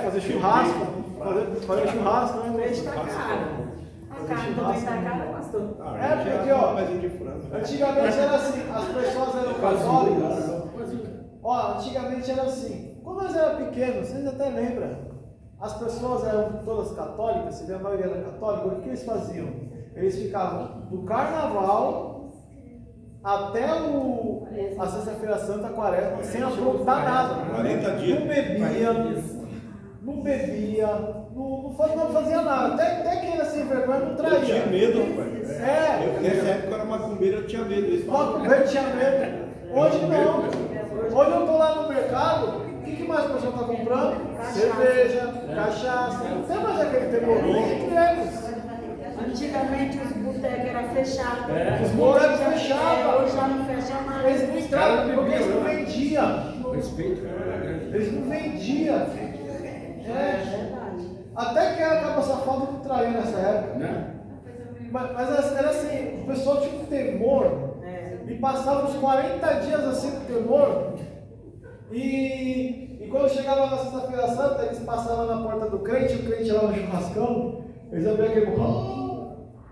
fazer churrasco. Fazer churrasco, né? Peixe tá caro. A carne também tá cara, pastor. Porque, ó, antigamente era assim, as pessoas eram católicas. Ó, antigamente era assim. Quando nós éramos pequenos, vocês até lembram. As pessoas eram todas católicas, se vê a maioria era católica, o que eles faziam? Eles ficavam do carnaval até a sexta-feira santa, quaresma, sem aprontar nada. 40 dias. Não bebia, não bebia, não fazia nada. Até quem era sem vergonha não traía. Eu tinha medo, rapaz. Nessa época eu era macumbeiro, eu tinha medo. Eles falavam, Macumbeiro tinha medo. Hoje não. Hoje eu estou lá no mercado, o que mais o pessoal está comprando? Cerveja, cachaça, não tem mais aquele temor entre eles. Antigamente os botecos eram fechados. Os botecos fechavam. Hoje já não fecha mais. Eles não entravam porque eles não vendiam. Respeito. Eles não vendiam. É verdade. Até que a capa safada não traía nessa época. Né? Mas era assim, o pessoal tinha um temor. E passava uns 40 dias assim com temor. E quando chegava na sexta-feira santa, eles passavam na porta do crente, o crente lá no churrascão, eles abriam aquele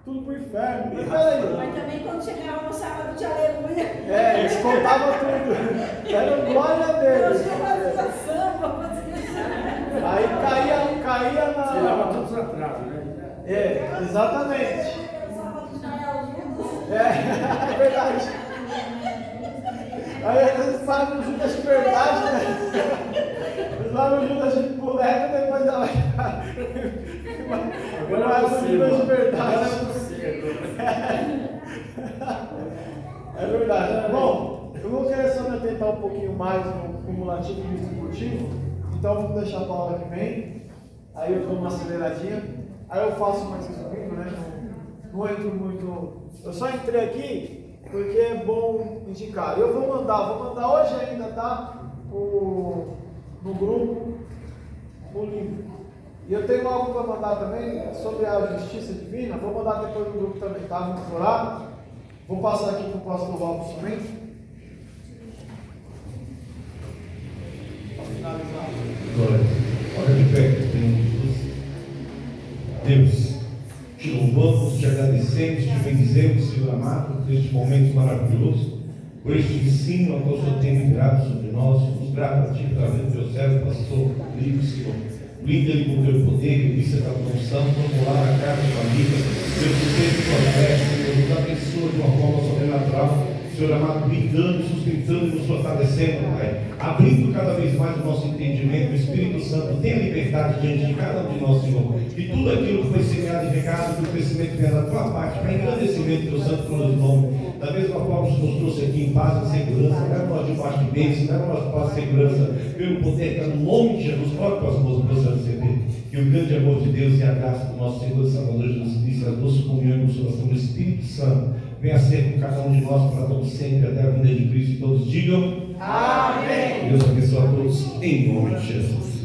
tudo pro inferno. Mas peraí. Mas também quando chegava no sábado de aleluia. Eles contavam tudo. Era glória a Eu Deus. fazia samba, Aí caía na. Tirava todos os atrasos, né? Exatamente. sábado de Nael. É verdade. Aí eles falam Judas de verdade, né? Eles falam Judas de boneca, depois ela Agora é Judas de verdade. Agora é você. É verdade. Bom, eu vou querer só me atentar um pouquinho mais no cumulativo e distributivo, então vamos deixar para a aula que vem. Aí eu dou uma aceleradinha. Aí eu faço mais isso comigo, né? Não entro muito. Eu só entrei aqui porque é bom indicar. Eu vou mandar hoje ainda, tá? No grupo, o livro. E eu tenho algo para mandar também sobre a justiça divina. Vou mandar depois no grupo também, tá? Vamos orar. Vou passar aqui para o pastor Robson também. Para finalizar. Glória. Olha de pé, Senhor Deus, te louvamos, te agradecemos, te bendizemos, Senhor amado, por este momento maravilhoso, por este ensino a qual o Senhor tem liberado sobre nós. Somos gratos a Ti através do teu servo, pastor Rodrigo, Senhor. Blinda ele com o teu poder, revista da unção, formular a casa da família, Deus, seja tua fé, Senhor, nos abençoa de uma forma sobrenatural, Senhor amado, brindando, sustentando e nos fortalecendo, Pai, abrindo cada vez mais o nosso entendimento. O Espírito Santo tenha liberdade diante de cada um de nós, Senhor, e tudo aquilo que foi semeado e regado, que o crescimento venha da tua parte, para engrandecimento do teu santo nome. Da mesma forma que nos trouxe aqui em paz e segurança, leva nós debaixo de bênção, leva nós paz e segurança, pelo poder que é no nome de Jesus, próprio nós possamos receber. Que o grande amor de Deus e a graça do nosso Senhor e Salvador Jesus Cristo, a doce comunhão e consolação do Espírito Santo, venha ser com cada um de nós para todos sempre, até a vinda de Cristo. E todos digam amém. Deus abençoe a todos, em nome de Jesus.